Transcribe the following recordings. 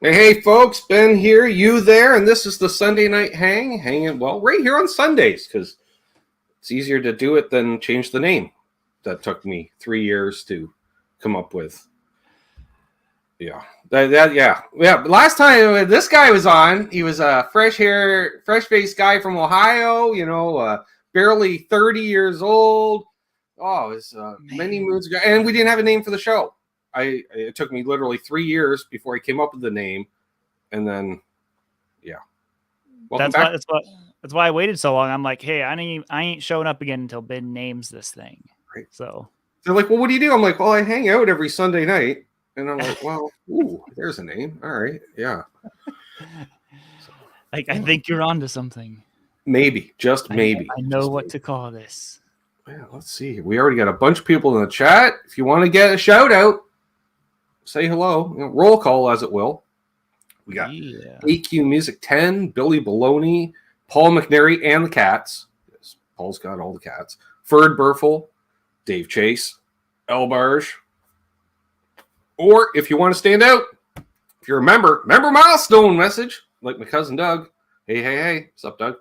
Hey, folks, Ben here, you there, and this is the Sunday Night Hanging, well, right here on Sundays, because it's easier to do it than change the name. That took me 3 years to come up with. Yeah. Yeah. Last time this guy was on, he was a fresh-faced guy from Ohio, barely 30 years old. Oh, it was many moons ago, and we didn't have a name for the show. It took me literally 3 years before I came up with the name, and then, yeah. Welcome back. That's why I waited so long. I'm like, hey, I ain't showing up again until Ben names this thing. Right. So they're like, well, what do you do? I'm like, well, I hang out every Sunday night, and I'm like, well, ooh, there's a name. All right, yeah. I think you're onto something. Maybe, just maybe. I know what to call this. Yeah, let's see. We already got a bunch of people in the chat. If you want to get a shout out, say hello. Roll call as it will. We got AQ Music 10, Billy Baloney, Paul McNary, and the cats. Yes, Paul's got all the cats. Ferd Burfel, Dave Chase, Elbarge. Or if you want to stand out, if you're a member milestone message, like my cousin Doug. Hey. What's up, Doug?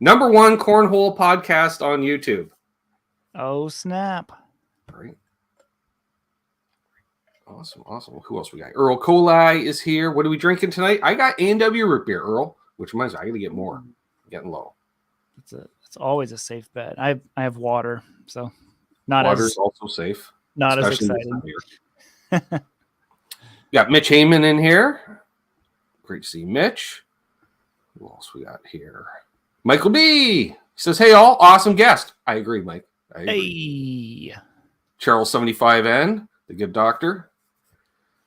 #1 cornhole podcast on YouTube. Oh, snap. All right. Awesome. Who else we got? Earl Colai is here. What are we drinking tonight? I got A&W root beer, Earl, which reminds me, I got to get more. I'm getting low. It's always a safe bet. I have water, so water's also safe. Not as exciting. Got Mitch Heyman in here. Great to see Mitch. Who else we got here? Michael B. He says, hey, all. Awesome guest. I agree, Mike. I agree. Hey. Charles 75N, the good doctor.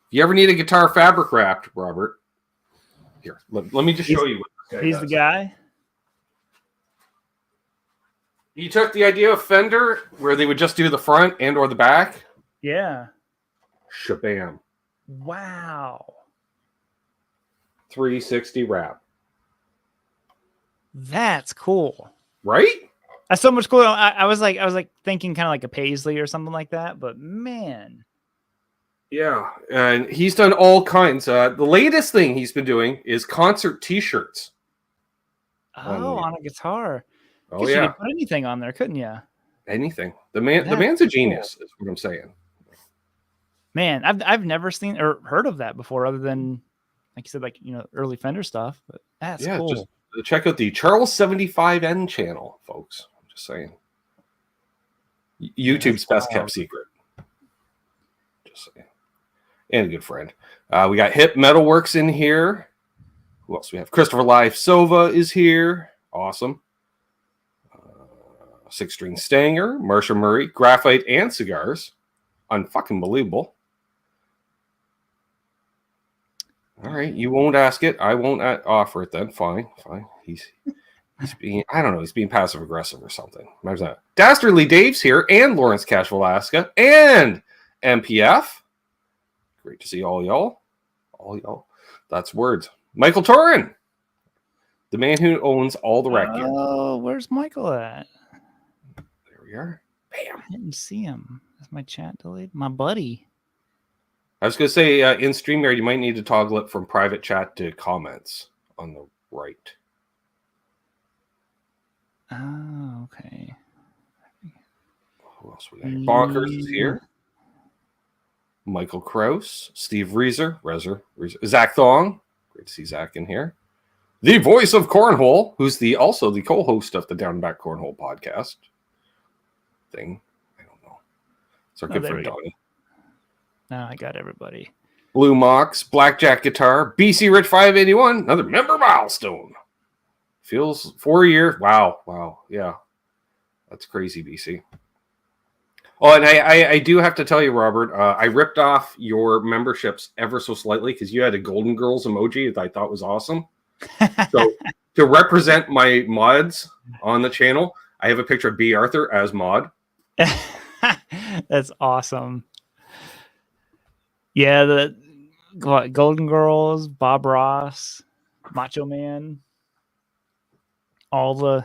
If you ever need a guitar fabric wrapped, Robert, here, let me just show you what this guy does. The guy. He took the idea of Fender where they would just do the front and or the back. Yeah. Shabam. Wow. 360 wrap. That's cool. Right? That's so much cooler. I was like thinking kind of like a Paisley or something like that, but man. Yeah, and he's done all kinds. The latest thing he's been doing is concert T-shirts. On a guitar. Oh yeah, you could put anything on there, couldn't you? Anything. The man's a genius. Is what I'm saying. Man, I've never seen or heard of that before, other than like you said, early Fender stuff. But that's cool. Just check out the Charles 75N channel, folks. I'm just saying. YouTube's best kept secret. Just saying. And a good friend. We got Hip Metalworks in here. Who else we have? Christopher Live Sova is here. Awesome. Six String Stanger, Marsha Murray, Graphite and Cigars. Unfucking believable. All right, you won't ask it. I won't offer it then. Fine. He's being, I don't know, he's being passive aggressive or something. Imagine that. Dastardly Dave's here, and Lawrence Cash Velasca, and MPF. Great to see all y'all. That's words. Michael Torin, the man who owns all the rack gear. Oh, where's Michael at? There we are. Bam. I didn't see him. Is my chat delayed? My buddy. I was going to say, in StreamYard, you might need to toggle it from private chat to comments on the right. Oh, okay. Who else we got? Bonkers is here. Michael Krause, Steve Reeser, Zach Thong. Great to see Zach in here. The voice of Cornhole, who's also the co-host of the Down and Back Cornhole podcast thing. I don't know. It's our good friend Donnie. No, I got everybody. Blue Mox, Blackjack Guitar, BC Rich 581, another member milestone. Feels 4 years. Wow. Yeah. That's crazy, BC. Oh, and I do have to tell you, Robert, I ripped off your memberships ever so slightly because you had a Golden Girls emoji that I thought was awesome. So to represent my mods on the channel, I have a picture of B. Arthur as mod. That's awesome. Yeah, the Golden Girls, Bob Ross, Macho Man, all the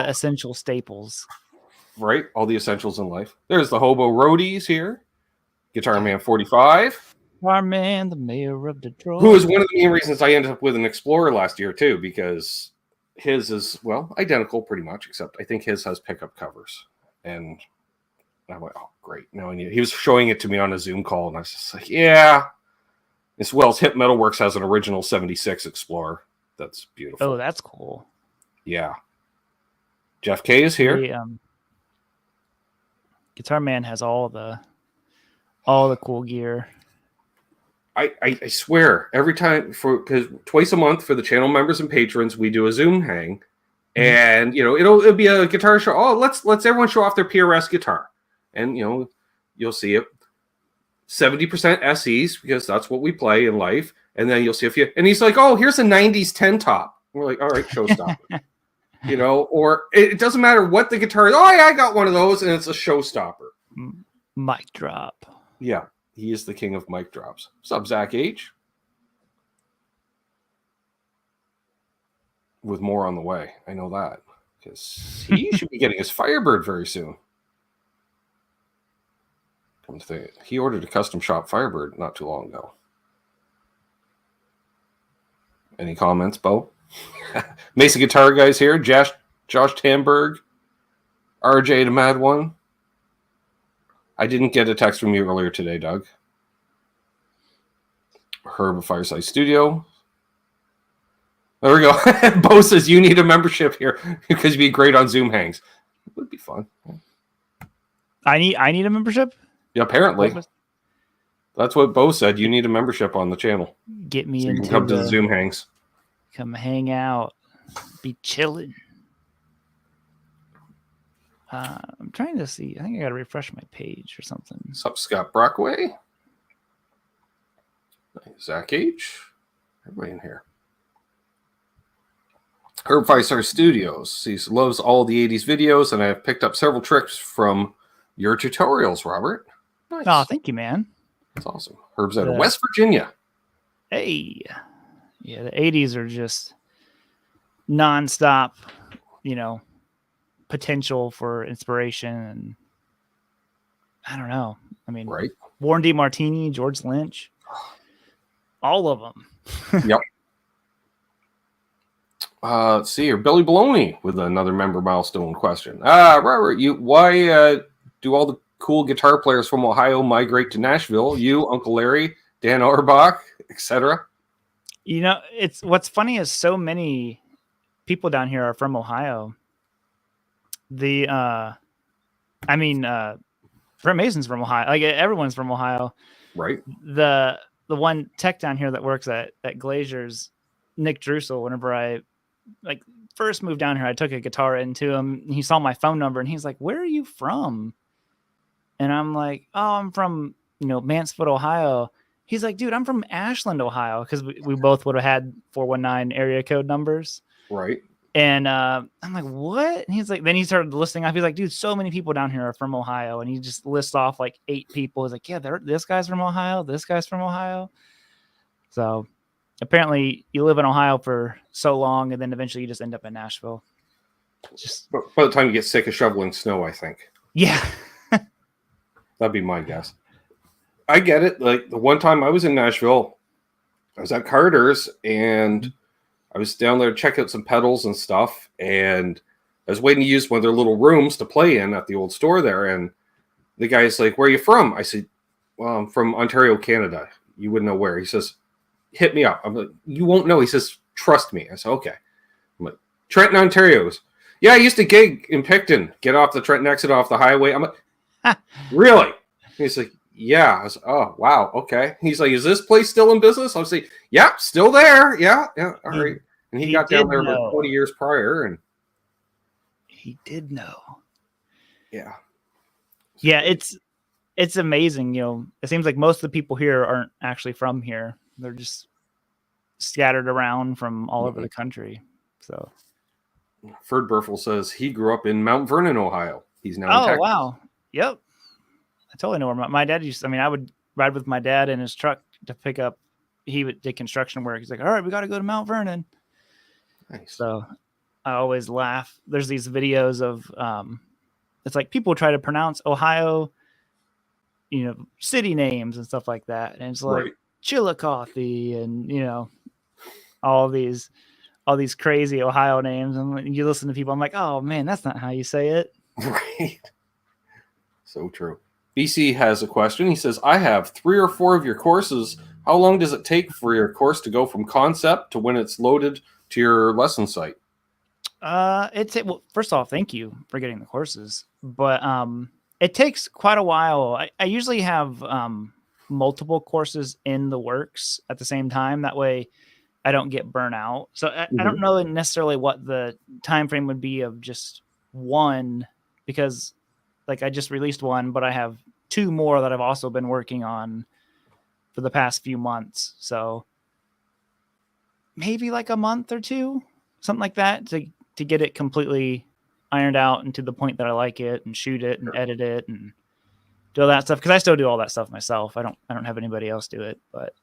essential staples. Right, all the essentials in life. There's the Hobo Roadies here. Guitar Man 45. Guitar Man, the mayor of Detroit. Who is one of the main reasons I ended up with an Explorer last year too, because his is identical pretty much, except I think his has pickup covers. And I went, oh great! Now I need. He was showing it to me on a Zoom call, and I was just like, yeah. As well as Hip Metalworks has an original '76 Explorer. That's beautiful. Oh, that's cool. Yeah. Jeff K is here. The, Guitar Man has all the cool gear. I swear every time because twice a month for the channel members and patrons we do a Zoom hang, and it'll be a guitar show. Oh, let's everyone show off their PRS guitar, and you'll see it 70% SEs because that's what we play in life, and then you'll see and he's like, oh, here's a '90s 10 top. We're like, all right, showstopper. Or it doesn't matter what the guitar is. Oh, yeah, I got one of those, and it's a showstopper. Mic drop. Yeah, he is the king of mic drops. What's up, Zach H? With more on the way. I know that. Because he should be getting his Firebird very soon. Come to think, he ordered a custom shop Firebird not too long ago. Any comments, Bo? Mesa Guitar Guys here. Josh Tamberg. RJ the Mad One. I didn't get a text from you earlier today, Doug. Herb of Fireside Studio. There we go. Bo says you need a membership here because you'd be great on Zoom hangs. It would be fun. I need a membership? Yeah, apparently. That's what Bo said. You need a membership on the channel. Get me so into you can come to the Zoom hangs. Come hang out. Be chilling. I'm trying to see. I think I got to refresh my page or something. What's up, Scott Brockway? Zach H. Everybody in here. Herb 5-Star Studios. He loves all the 80s videos, and I've picked up several tricks from your tutorials, Robert. Nice. Oh, thank you, man. That's awesome. Herb's out of West Virginia. Hey. Yeah, the 80s are just nonstop, potential for inspiration. And I don't know. I mean, right. Warren D. Martini, George Lynch, all of them. Yep. Let's see here. Billy Baloney with another member milestone question. Robert, why do all the cool guitar players from Ohio migrate to Nashville? You, Uncle Larry, Dan Auerbach, etc. It's what's funny is so many people down here are from Ohio. Brent Mason's from Ohio. Like everyone's from Ohio. Right. The one tech down here that works at Glazier's, Nick Drusel, whenever I first moved down here, I took a guitar into him. He saw my phone number and he's like, "Where are you from?" And I'm like, "Oh, I'm from, Mansfield, Ohio." He's like, "Dude, I'm from Ashland, Ohio," because we both would have had 419 area code numbers. Right. And I'm like, "What?" And he's like, then he started listing off. He's like, "Dude, so many people down here are from Ohio." And he just lists off like 8 people. He's like, "Yeah, this guy's from Ohio. This guy's from Ohio." So apparently you live in Ohio for so long and then eventually you just end up in Nashville. Just by the time you get sick of shoveling snow, I think. Yeah. That'd be my guess. I get it. Like the one time I was in Nashville, I was at Carter's and I was down there to check out some pedals and stuff. And I was waiting to use one of their little rooms to play in at the old store there. And the guy's like, "Where are you from?" I said, "Well, I'm from Ontario, Canada." You wouldn't know where. He says, "Hit me up." I'm like, "You won't know." He says, "Trust me." I said, "Okay." I'm like, "Trenton, Ontario." "Yeah, I used to gig in Picton. Get off the Trenton exit off the highway." I'm like, "Really?" He's like, "Yeah." I was like, "Oh, wow. Okay." He's like, "Is this place still in business?" I was like, "Yeah, still there. Yeah. All right." And he got down there about 20 years prior. And he did know. Yeah. Yeah, it's amazing. It seems like most of the people here aren't actually from here. They're just scattered around from all over the country. So Ferd Burfel says he grew up in Mount Vernon, Ohio. He's now in Texas. Wow. Yep. I totally know where my dad used to, I would ride with my dad in his truck to pick up, he did construction work. He's like, "All right, we got to go to Mount Vernon." Nice. So I always laugh. There's these videos of, it's like people try to pronounce Ohio city names and stuff like that. And it's like Right. Chillicothe and, all these crazy Ohio names. And when you listen to people, I'm like, oh man, that's not how you say it. Right. So true. BC has a question. He says, I have 3 or 4 of your courses. How long does it take for your course to go from concept to when it's loaded to your lesson site? Well, first off, thank you for getting the courses, but it takes quite a while. I usually have multiple courses in the works at the same time. That way I don't get burnt out. So I don't know necessarily what the time frame would be of just one, because like I just released one, but I have 2 more that I've also been working on for the past few months. So maybe like a month or 2, something like that, to get it completely ironed out and to the point that I like it, and shoot it and edit it and do all that stuff. Cause I still do all that stuff myself. I don't have anybody else do it, but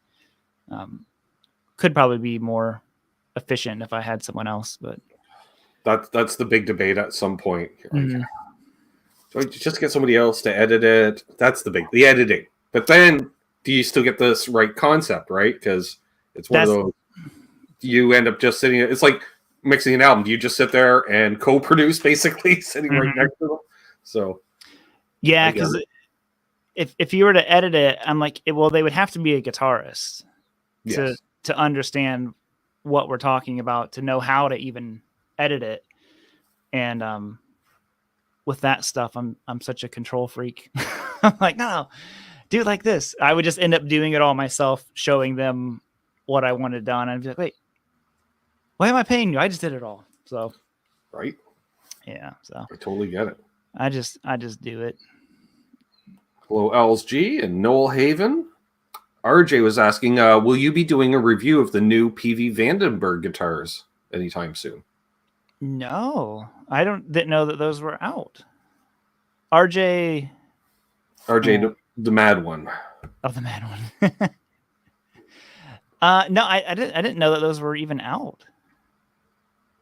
could probably be more efficient if I had someone else, but that's the big debate at some point. So I just get somebody else to edit it. That's the editing. But then do you still get this right concept, right? Because it's one of those, you end up just sitting, it's like mixing an album. Do you just sit there and co-produce, basically, sitting right next to them? So yeah, because if you were to edit it, I'm like, well, they would have to be a guitarist to understand what we're talking about, to know how to even edit it. And with that stuff, I'm such a control freak. I'm like, no, do it like this. I would just end up doing it all myself, showing them what I wanted done. I'd be like, wait, why am I paying you? I just did it all. So right. Yeah. So I totally get it. I just do it. Hello, LSG and Noel Haven. RJ was asking, will you be doing a review of the new PV Vandenberg guitars anytime soon? No, I didn't know that those were out. RJ, the mad one. Oh, the mad one. No, I didn't know that those were even out.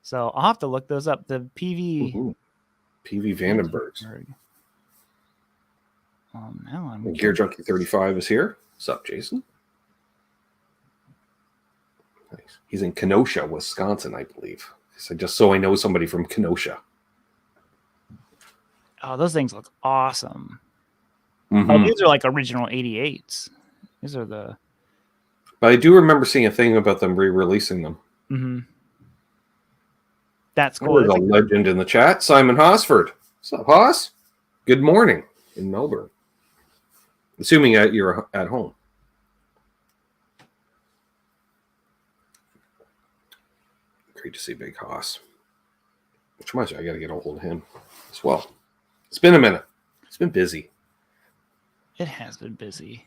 So I'll have to look those up. The PV Vandenbergs. Now I'm Gear Junkie 35 is here. What's up, Jason? Nice. He's in Kenosha, Wisconsin, I believe. So I know somebody from Kenosha. Oh, those things look awesome. Oh, these are like original 88s. These are the... But I do remember seeing a thing about them re-releasing them. That's cool. There's a legend in the chat. Simon Hosford. What's up, Hoss? Good morning in Melbourne. Assuming that you're at home. Great to see Big Hoss. Which reminds me, I got to get a hold of him as well. It's been a minute. It's been busy. It has been busy.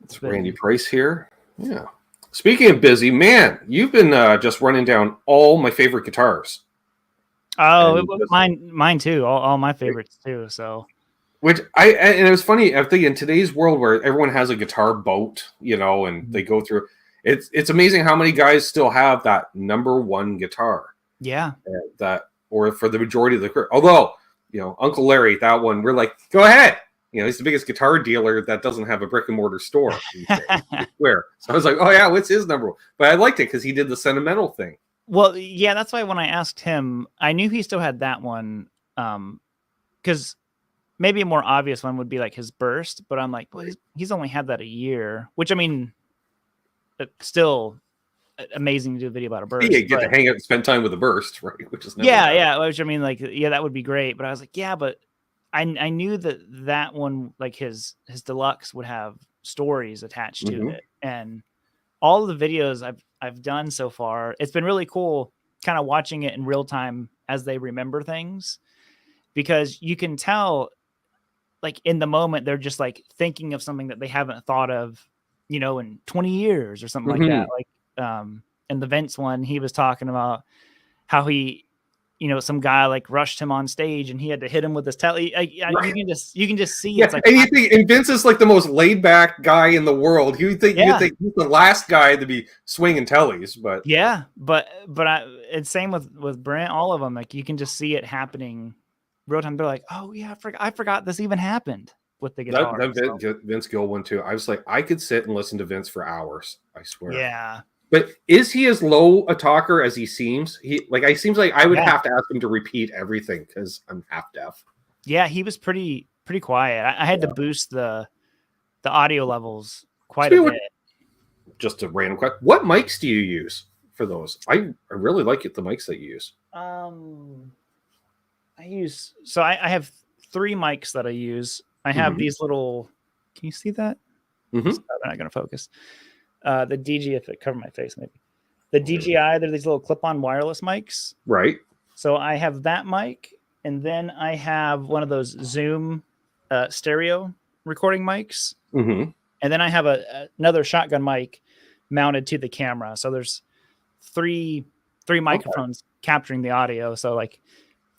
It's Randy Price here. Yeah. Speaking of busy, man, you've been just running down all my favorite guitars. Oh, it was mine too. All my favorites too. So, and it was funny. I think in today's world where everyone has a guitar boat, and they go through. It's amazing how many guys still have that number one guitar. Yeah. Or for the majority of the career. Although, Uncle Larry, that one, we're like, go ahead. He's the biggest guitar dealer that doesn't have a brick and mortar store. Where? So I was like, oh yeah, what's his number one? But I liked it because he did the sentimental thing. Well, yeah, that's why when I asked him, I knew he still had that one. Because maybe a more obvious one would be like his Burst, but I'm like, well, he's only had that a year, which I mean, still amazing to do a video about a Burst. Yeah, get to hang out and spend time with a Burst, right? Which is which I mean, like, yeah, that would be great. But I was like, yeah, but I knew that one, like his deluxe, would have stories attached to it, and all of the videos I've done so far, it's been really cool, kind of watching it in real time as they remember things, because you can tell, like in the moment, they're just like thinking of something that they haven't thought of, in 20 years or something like that. Like in the Vince one, he was talking about how he, some guy like rushed him on stage and he had to hit him with his telly. You can just see it's like. And Vince is like the most laid back guy in the world. You'd think he's the last guy to be swinging tellies, but yeah, but it's same with Brent. All of them, like you can just see it happening real time. They're like, oh yeah, I forgot this even happened. with the guitar. Vince Gill one too. I was like, I could sit and listen to Vince for hours. I swear. Yeah. But is he as low a talker as he seems? He seems like I would have to ask him to repeat everything because I'm half deaf. Yeah, he was pretty quiet. I had to boost the audio levels quite a bit. Just a random question. What mics do you use for those? I really like the mics that you use. I have 3 mics that I use. I have these little. Can you see that? Mm-hmm. They're not going to focus. The DG, if it covered my face, maybe. The DJI, they're these little clip-on wireless mics. Right. So I have that mic, and then I have one of those Zoom stereo recording mics. Mm-hmm. And then I have another shotgun mic mounted to the camera. So there's three microphones capturing the audio. So like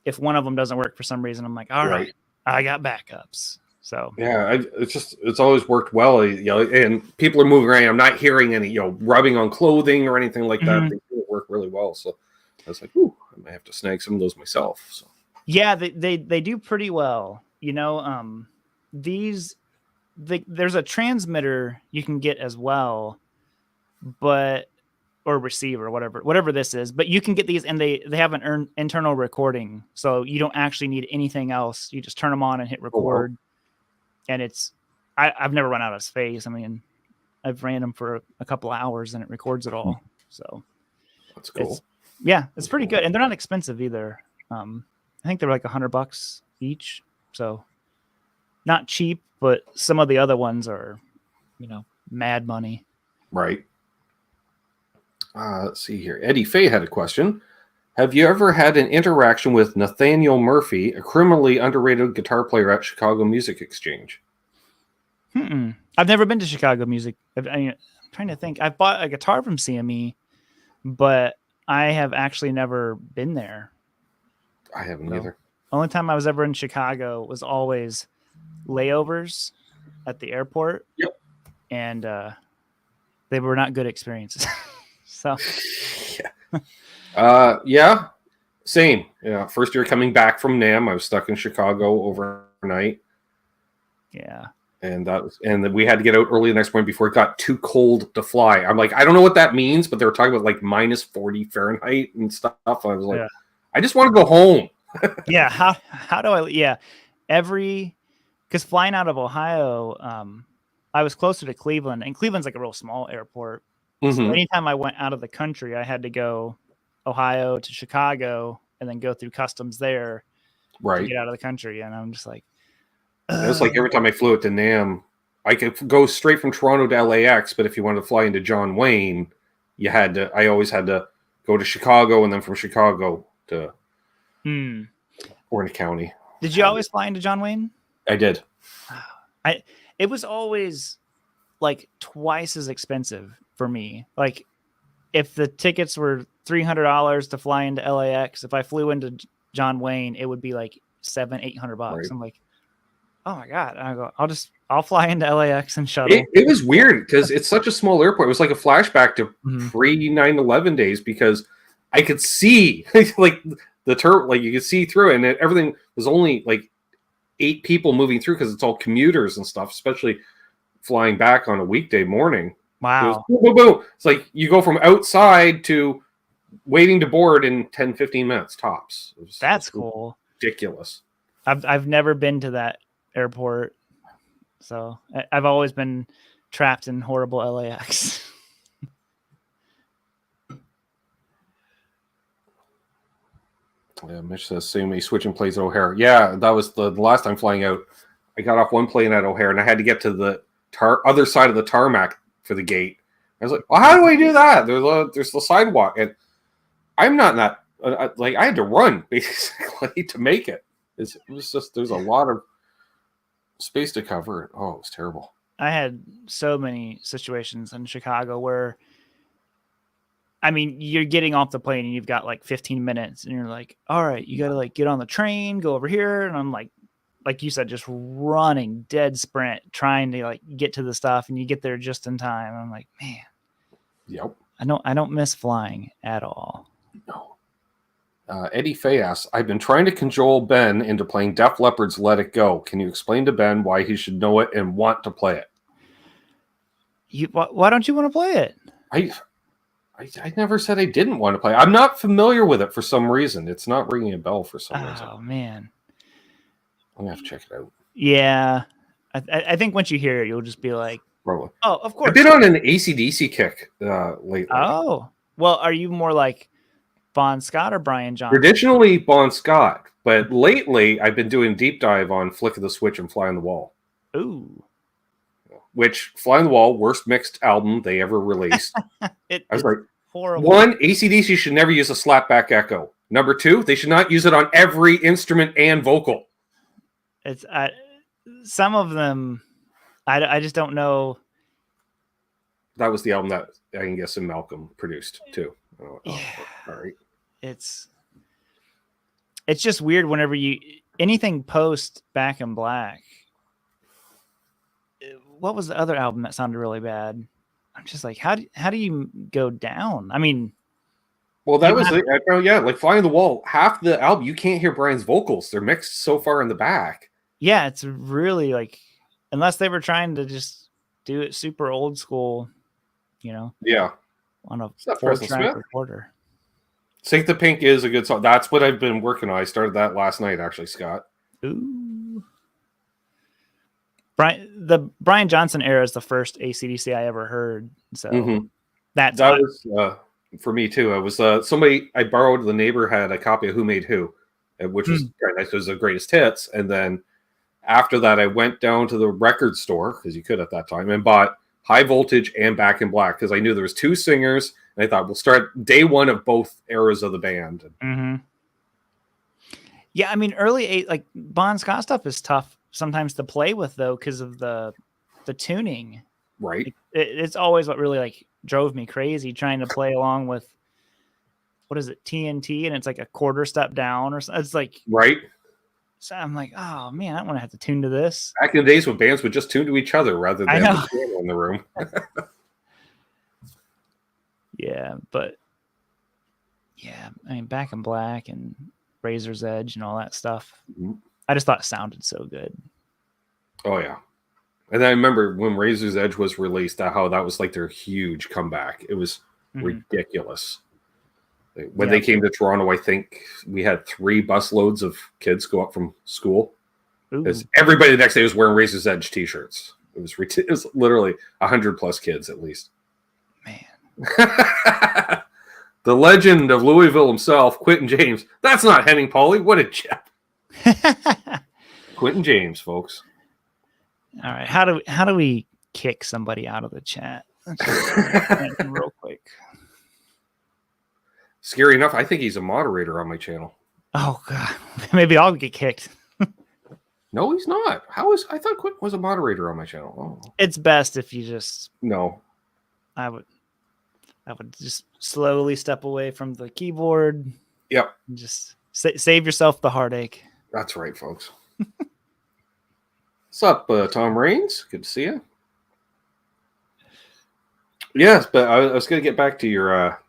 if one of them doesn't work for some reason, I'm like, all right, I got backups. So yeah, it's always worked well, and people are moving around. I'm not hearing any, rubbing on clothing or anything like that. They work really well. So I was like, ooh, I might have to snag some of those myself. So yeah, they do pretty well. There's a transmitter you can get as well, or receiver, whatever this is, but you can get these, and they have an internal recording, so you don't actually need anything else. You just turn them on and hit record. And I've never run out of space. I mean, I've ran them for a couple of hours and it records it all. So that's cool. It's pretty good. And they're not expensive either. I think they're like $100 each. So not cheap, but some of the other ones are, mad money. Right. Let's see here. Eddie Fay had a question. Have you ever had an interaction with Nathaniel Murphy, a criminally underrated guitar player at Chicago Music Exchange? I've never been to Chicago Music. I'm trying to think. I've bought a guitar from CME, but I have actually never been there. I haven't either. Only time I was ever in Chicago was always layovers at the airport. Yep. And they were not good experiences. So yeah, same. Yeah, first year coming back from NAMM, I was stuck in Chicago overnight. Yeah, and we had to get out early the next morning before it got too cold to fly. I'm like, I don't know what that means, but they were talking about like minus 40 Fahrenheit and stuff. I was like, I just want to go home. Yeah, how do I? Yeah, because flying out of Ohio, I was closer to Cleveland, and Cleveland's like a real small airport. So anytime I went out of the country, I had to go Ohio to Chicago and then go through customs there to get out of the country. And I'm just like, it was like every time I flew it to NAMM, I could go straight from Toronto to LAX, but if you wanted to fly into John Wayne, I always had to go to Chicago and then from Chicago to Orange County. Did you always fly into John Wayne? I did. It was always like twice as expensive for me. Like if the tickets were $300 to fly into LAX, if I flew into John Wayne, it would be like $700-800. Right. I'm like, oh my God. I go, I'll fly into LAX and shuttle. It was weird because it's such a small airport. It was like a flashback to pre 9/11 days because I could see like the turret, like you could see through it, and everything was only like 8 people moving through because it's all commuters and stuff, especially flying back on a weekday morning. Wow. Boom, boom, boom. It's like you go from outside to waiting to board in 10-15 minutes tops. That's cool. Ridiculous. I've never been to that airport, so I've always been trapped in horrible LAX. Yeah, Mitch says same switching planes at O'Hare. Yeah, that was the last time flying out. I got off one plane at O'Hare and I had to get to the other side of the tarmac for the gate. I was like, well, how do I do that? There's the sidewalk, and I'm not in that. Like I had to run basically to make it. It was just there's a lot of space to cover. Oh, it was terrible. I had so many situations in Chicago where, I mean, you're getting off the plane and you've got like 15 minutes, and you're like, all right, you got to like get on the train, go over here, and I'm like you said, just running dead sprint, trying to like get to the stuff, and you get there just in time. I'm like, man, yep. I don't miss flying at all. No. Eddie Fay asks, I've been trying to cajole Ben into playing Def Leppard's Let It Go. Can you explain to Ben why he should know it and want to play it? Why don't you want to play it? I never said I didn't want to play. I'm not familiar with it for some reason. It's not ringing a bell for some reason. Oh, man. I'm going to have to check it out. Yeah. I think once you hear it, you'll just be like, probably. Oh, of course. I've been on an AC/DC kick lately. Oh. Well, are you more like Bon Scott or Brian Johnson? Traditionally, Bon Scott. But lately, I've been doing deep dive on Flick of the Switch and Fly on the Wall. Ooh. Which, Fly on the Wall, worst mixed album they ever released. I was like, horrible. 1, AC/DC should never use a slapback echo. Number 2, they should not use it on every instrument and vocal. It's some of them, I just don't know. That was the album that I can guess Malcolm produced too. Yeah. All right. It's just weird whenever anything post Back in Black. What was the other album that sounded really bad? I'm just like, how do you go down? I mean, well, that was like Fly on the Wall. Half the album you can't hear Brian's vocals; they're mixed so far in the back. Yeah, it's really like, unless they were trying to just do it super old school, Yeah, on a 4-track recorder. Sink the Pink is a good song. That's what I've been working on. I started that last night, actually, Scott. Ooh. The Brian Johnson era is the first AC/DC I ever heard. So that was for me too. It was somebody I borrowed. The neighbor had a copy of Who Made Who, which was very nice. It was the greatest hits. And then after that, I went down to the record store, because you could at that time, and bought High Voltage and Back in Black, because I knew there was 2 singers, and I thought we'll start day one of both eras of the band. Yeah, I mean, early like Bon Scott stuff is tough sometimes to play with though, because of the tuning. Right. It's always what really like drove me crazy, trying to play along with, what is it, TNT, and it's like a quarter step down or something. It's like, right. So I'm like, oh man, I don't want to have to tune to this. Back in the days when bands would just tune to each other rather than the piano in the room. Yeah, but yeah, I mean, Back in Black and Razor's Edge and all that stuff. I just thought it sounded so good. Oh yeah. And I remember when Razor's Edge was released, how that was like their huge comeback. It was ridiculous. When they came to Toronto, I think we had 3 busloads of kids go up from school. Because everybody the next day was wearing Razor's Edge t-shirts. It was literally 100+ kids at least. Man. The legend of Louisville himself, Quentin James. That's not Henning Pauly. What a chip. Quentin James, folks. All right. How do we kick somebody out of the chat? Let's just real quick. Scary enough, I think he's a moderator on my channel. Oh god, maybe I'll get kicked. No, he's not. I thought Quentin was a moderator on my channel. Oh. It's best if you just. No. I would just slowly step away from the keyboard. Yep. And just save yourself the heartache. That's right, folks. What's up, Tom Raines? Good to see you. Yes, but I was going to get back to your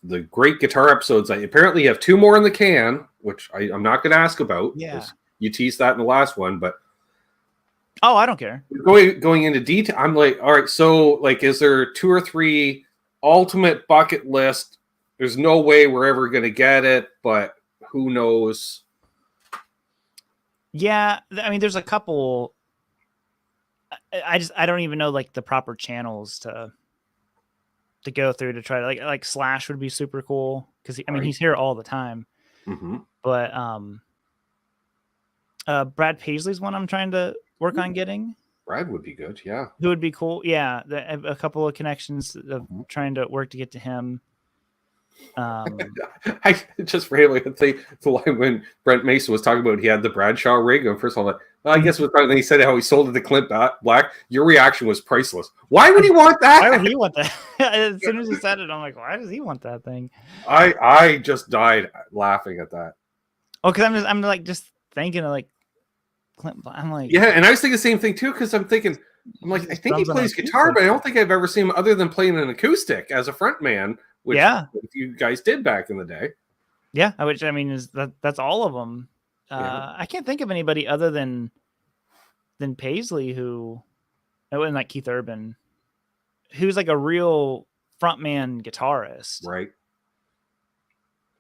the great guitar episodes. I apparently have 2 more in the can, which I'm not going to ask about. Yeah. You teased that in the last one, but oh, I don't care. Going into detail, I'm like, all right, so like, is there 2 or 3 ultimate bucket list? There's no way we're ever going to get it, but who knows? Yeah, I mean, there's a couple. I don't even know like the proper channels to go through to try to like Slash would be super cool because I mean he's here all the time. But Brad Paisley's one I'm trying to work on getting. Brad would be good, yeah. Who would be cool? Yeah, a couple of connections of trying to work to get to him. I just randomly think the line when Brent Mason was talking about he had the Bradshaw rig, and first of all, I guess it was probably, then he said how he sold it to Clint Black. Your reaction was priceless. Why would he want that? Why would he want that? As soon as he said it, I'm like, why does he want that thing? I just died laughing at that. Oh, because I'm like just thinking of like Clint Black. I'm like, yeah, and I was thinking the same thing too because I'm like, I think he plays guitar, but I don't think I've ever seen him other than playing an acoustic as a front man. Which you guys did back in the day. Yeah, which I mean is that's all of them. Yeah. I can't think of anybody other than Paisley and like Keith Urban, who's like a real frontman guitarist. Right.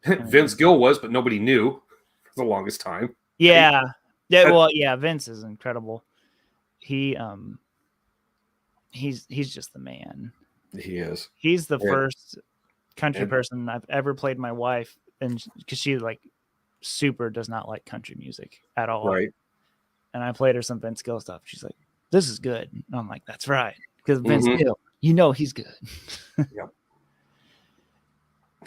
I Vince mean, Gill was, but nobody knew for the longest time. Right? yeah, yeah. Well, yeah, Vince is incredible. He's just the man. He is. He's the Yeah. first country And- person I've ever played my wife, and because she like super does not like country music at all. Right. And I played her some Vince Gill stuff. She's like, "This is good." And I'm like, "That's right," because Vince Mhm. Gill, you know, he's good. Yep.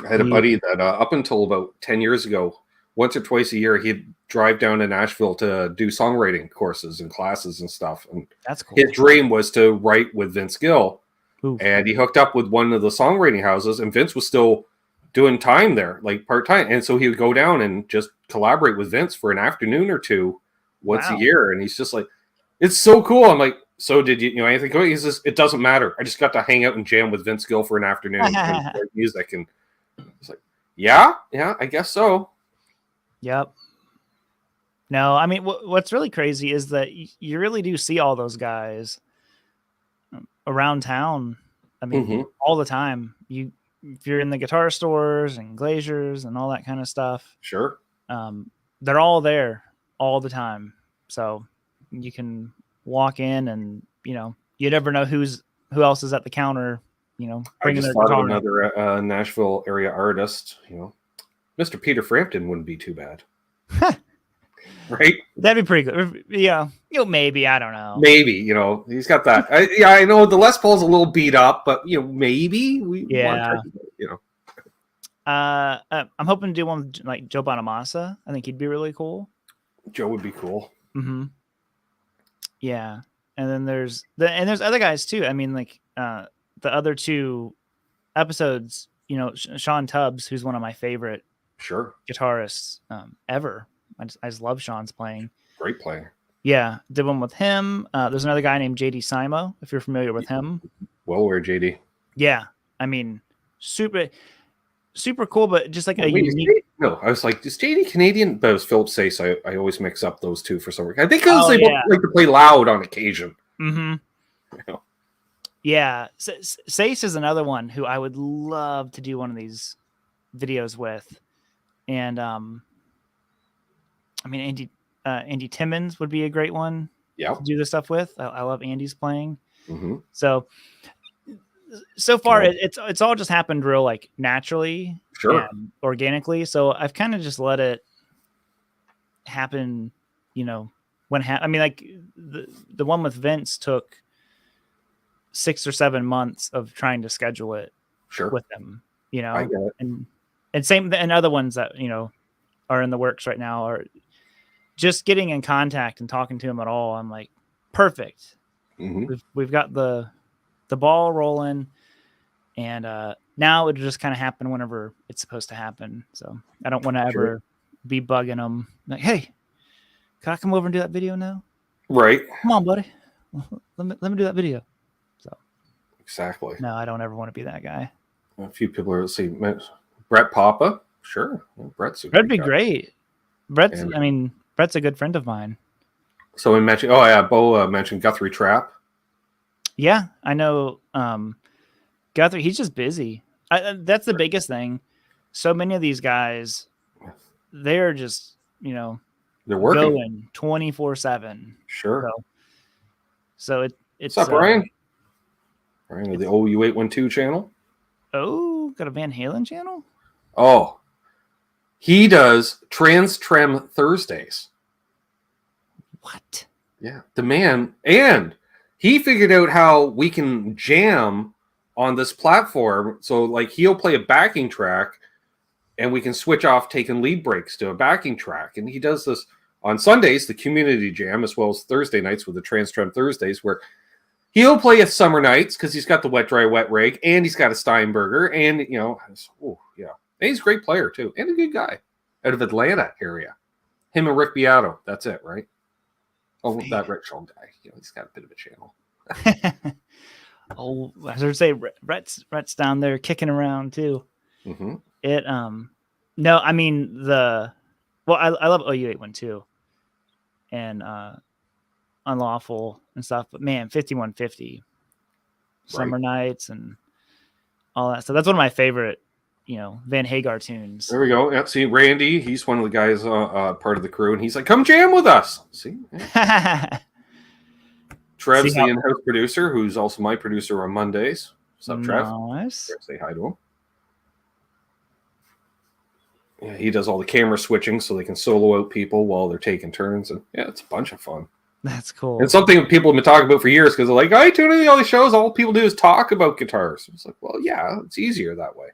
I had a buddy that up until about 10 years ago, once or twice a year, he'd drive down to Nashville to do songwriting courses and classes and stuff. And That's cool. his dream was to write with Vince Gill. Oof. And he hooked up with one of the songwriting houses, and Vince was still doing time there, like part-time. And so he would go down and just collaborate with Vince for an afternoon or two once Wow. a year. And he's just like, it's so cool. I'm like, so did you know anything? He says, it doesn't matter. I just got to hang out and jam with Vince Gill for an afternoon and play music. And it's like, yeah, I guess so. Yep. No, I mean, what's really crazy is that you really do see all those guys around town. I mean, all the time. If you're in the guitar stores and glaziers and all that kind of stuff, Sure. They're all there all the time. So you can walk in and, you never know who else is at the counter, I bringing just their thought of guitar. another Nashville area artist, Mr. Peter Frampton wouldn't be too bad. Right? That'd be pretty good. Yeah. Maybe, I don't know. Maybe, he's got that. I know the Les Paul's a little beat up, but maybe we Yeah. want I'm hoping to do one with like Joe Bonamassa. I think he'd be really cool. Joe would be cool. Mm-hmm. Yeah. And then there's other guys too. I mean, like the other two episodes, Sean Tubbs, who's one of my favorite guitarists ever. I just love Sean's playing. Great player. Yeah, did one with him. There's another guy named JD Simo, if you're familiar with him. Well, where JD? Yeah, I mean, super cool, but just like unique. No, I was like, is JD Canadian? But it was Philip Sace. I always mix up those two for some reason. I think because they both like to play loud on occasion. Mm-hmm. Yeah, Sace is another one who I would love to do one of these videos with, and I mean Andy Timmons would be a great one. Yeah, to do this stuff with. I love Andy's playing. Mm-hmm. So far it's all just happened real like naturally, and organically. So I've kind of just let it happen. I mean, like the one with Vince took 6 or 7 months of trying to schedule it with them, I get it. and same and other ones that, are in the works right now are just getting in contact and talking to him at all. I'm like, perfect. Mm-hmm. We've got the ball rolling, and now it just kind of happen whenever it's supposed to happen. So I don't want to ever be bugging them like, hey, can I come over and do that video now? Right. Come on, buddy. Let me do that video. So exactly. No, I don't ever want to be that guy. A few people are saying Brett Papa. Sure. Bret'd be great. Brett's a good friend of mine. So we mentioned Bo mentioned Guthrie Trapp. Yeah, I know Guthrie, he's just busy. That's the biggest thing. So many of these guys, they're just, they're working going 24/7. Sure. So it's what's up, Brian? Brian of the OU812 channel. Oh, got a Van Halen channel? Oh. He does Trans Trem Thursdays. What? Yeah, the man, and he figured out how we can jam on this platform. So, like, he'll play a backing track, and we can switch off taking lead breaks to a backing track. And he does this on Sundays, the community jam, as well as Thursday nights with the Trans Trem Thursdays, where he'll play at summer nights because he's got the wet, dry, wet rig, and he's got a Steinberger, and and he's a great player too, and a good guy out of Atlanta area. Him and Rick Beato. That's it, right? Oh, that Rick Shaw guy. He's got a bit of a channel. I was going to say Rhett's down there kicking around too. Mm-hmm. No, I mean I love OU81 too, and Unlawful and stuff. But man, 5150, Summer Nights, and all that. So that's one of my favorite, Van Hagar tunes. There we go. Yeah, see, Randy, he's one of the guys part of the crew, and he's like, come jam with us. See? Yeah. Trev's the in-house producer, who's also my producer on Mondays. What's up, Trev? Nice. Say hi to him. Yeah, he does all the camera switching so they can solo out people while they're taking turns. And yeah, it's a bunch of fun. That's cool. It's something that people have been talking about for years because they're like, I tune into all these shows. All people do is talk about guitars. It's like, well, yeah, it's easier that way.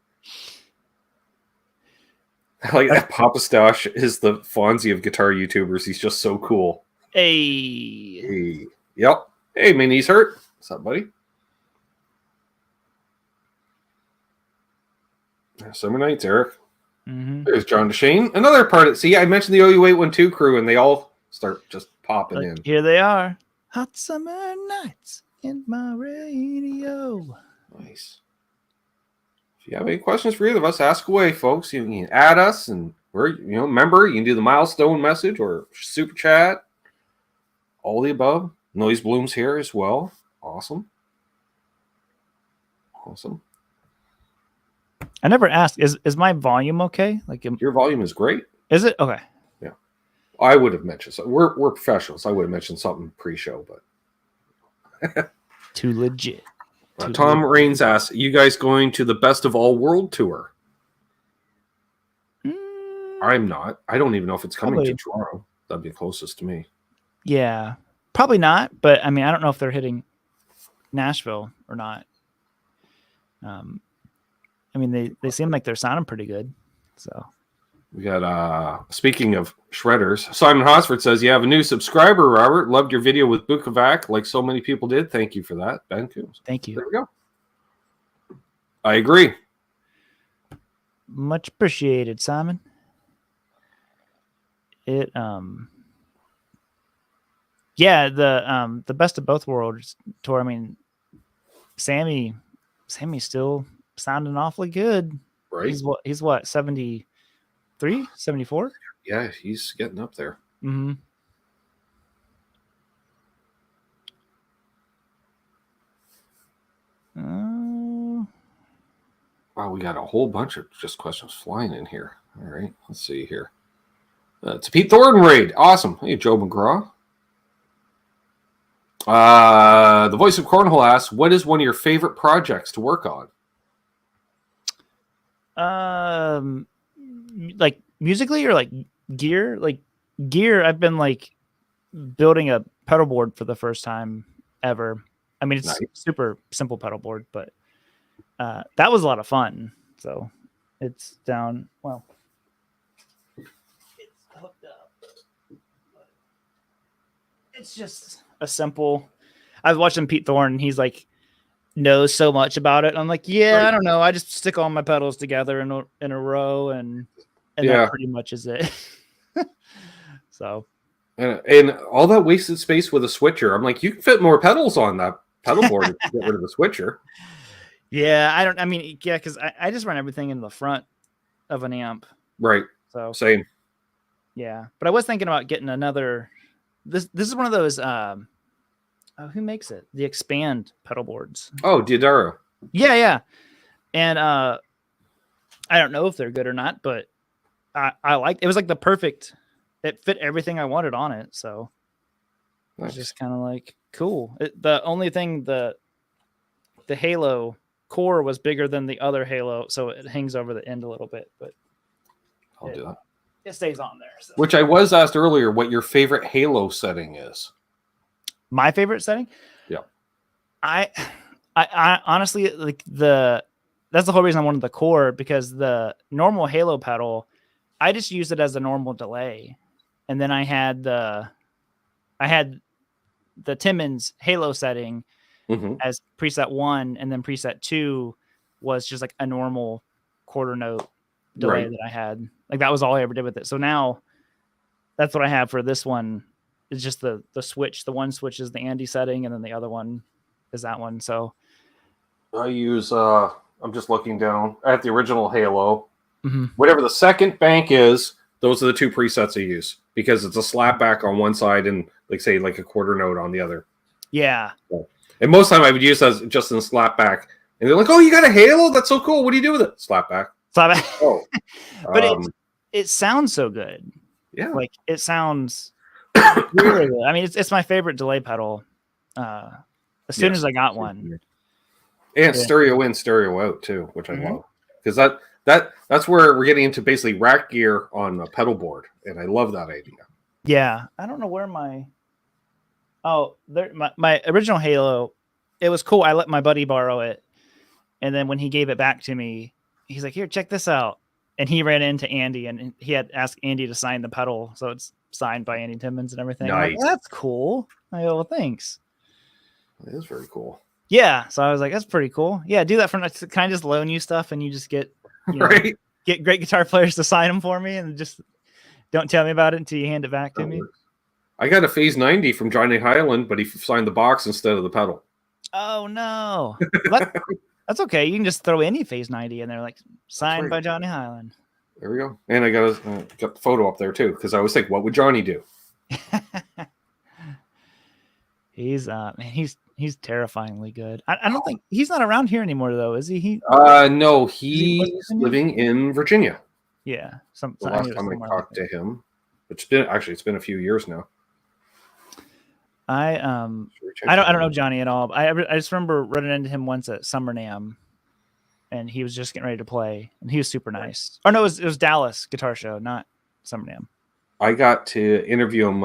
Like that Papa Stash is the Fonzie of guitar YouTubers. He's just so cool. Hey. Yep. Hey, my knees hurt. What's up, buddy? Summer Nights, Eric. Mm-hmm. There's John DeShane. Another part of see, I mentioned the OU812 crew, and they all start just popping in. Here they are. Hot summer nights in my radio. Nice. If you have any questions for either of us, ask away, folks. You can add us, and we're remember you can do the milestone message or super chat. All the above. Noise Bloom's here as well. Awesome. I never asked. Is my volume okay? Like your volume is great. Is it okay? Yeah, I would have mentioned. So we're professionals. I would have mentioned something pre-show, but too legit. Tom Raines asks, "You guys going to the Best of All World tour?" I'm not. I don't even know if it's coming to Toronto. That'd be closest to me. Yeah, probably not. But I mean, I don't know if they're hitting Nashville or not. I mean, they seem like they're sounding pretty good. So we got speaking of shredders, Simon Hosford says you have a new subscriber, Robert. Loved your video with Bukovac, like so many people did. Thank you for that, Ben Coombs. Thank you. There we go. I agree. Much appreciated, Simon. It yeah, the Best of Both Worlds tour. I mean, Sammy's still sounding awfully good. Right. He's what, 73, 74? Yeah, he's getting up there. Mm-hmm. Wow, we got a whole bunch of just questions flying in here. All right, let's see here. It's a Pete Thornton raid. Awesome. Hey, Joe McGraw. The voice of Cornhole asks, what is one of your favorite projects to work on? Like musically or like gear? Like gear, I've been like building a pedal board for the first time ever. I mean, it's nice. Super simple pedal board, but that was a lot of fun. So it's down. Well, it's hooked up. It's just a simple. I was watching Pete Thorne. He's like knows so much about it. And I'm like, yeah, right. I don't know. I just stick all my pedals together in a row, and that pretty much is it. So, and all that wasted space with a switcher. I'm like, you can fit more pedals on that pedal board to get rid of the switcher. Yeah, because I just run everything in the front of an amp. Right. So same. Yeah, but I was thinking about getting another. This is one of those. Who makes it? The Expand pedal boards. Oh, Diodoro. Yeah. And I don't know if they're good or not, but I liked it. Was like the perfect. It fit everything I wanted on it, so nice. It was just kind of like cool. The only thing the Halo core was bigger than the other Halo, so it hangs over the end a little bit. But I'll do that. It stays on there. So. Which I was asked earlier, what your favorite Halo setting is. My favorite setting? Yeah. I honestly like that's the whole reason I wanted the core, because the normal Halo pedal, I just used it as a normal delay. And then I had the Timmins Halo setting as preset 1, and then preset 2 was just like a normal quarter note delay that I had. Like that was all I ever did with it. So now that's what I have for this one. It's just the switch. The one switch is the Andy setting, and then the other one is that one. So I use I'm just looking down at the original Halo. Whatever the second bank is, those are the two presets I use because it's a slapback on one side and say a quarter note on the other. Yeah. And most of the time I would use that just in slapback. And they're like, "Oh, you got a halo? That's so cool. What do you do with it?" Slapback. Oh. But it sounds so good. Yeah. Like it sounds really good. I mean, it's my favorite delay pedal. As soon as I got one. And stereo in, stereo out too, which I love. Because that's where we're getting into basically rack gear on a pedal board. And I love that idea. Yeah. I don't know where my original Halo, it was cool. I let my buddy borrow it. And then when he gave it back to me, he's like, "Here, check this out." And he ran into Andy and he had asked Andy to sign the pedal. So it's signed by Andy Timmons and everything. Nice. Like, that's cool. I go, "Well, thanks." It is very cool. Yeah. So I was like, that's pretty cool. Yeah. Do that for kind of just loan you stuff and you just get, get great guitar players to sign them for me and just don't tell me about it until you hand it back to me. I got a Phase 90 from Johnny Highland, but he signed the box instead of the pedal. Oh, no. That's okay. You can just throw any Phase 90 in there, signed by Johnny Highland. There we go. And I got the photo up there too, because I always think, what would Johnny do? He's terrifyingly good. I don't think he's not around here anymore though, is he? No, he's living in Virginia. Yeah. The last time I talked to him, it's been a few years now. I don't know Johnny at all. I just remember running into him once at Summer NAMM, and he was just getting ready to play, and he was super nice. Oh no, it was Dallas Guitar Show, not Summer NAMM. I got to interview him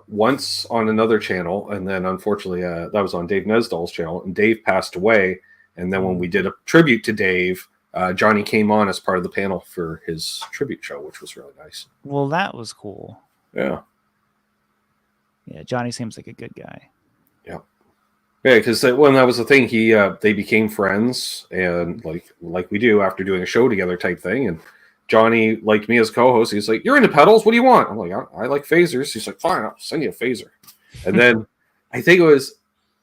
once on another channel, and then unfortunately that was on Dave Nesdall's channel, and Dave passed away. And then when we did a tribute to Dave, Johnny came on as part of the panel for his tribute show, which was really nice. Well, that was cool. Yeah. Yeah, Johnny seems like a good guy. Yeah. Yeah, because when that was the thing, they became friends, and like we do after doing a show together type thing, and Johnny liked me as co-host. He's like, "You're into pedals. What do you want?" I'm like, I like phasers." He's like, "Fine, I'll send you a phaser." And then I think it was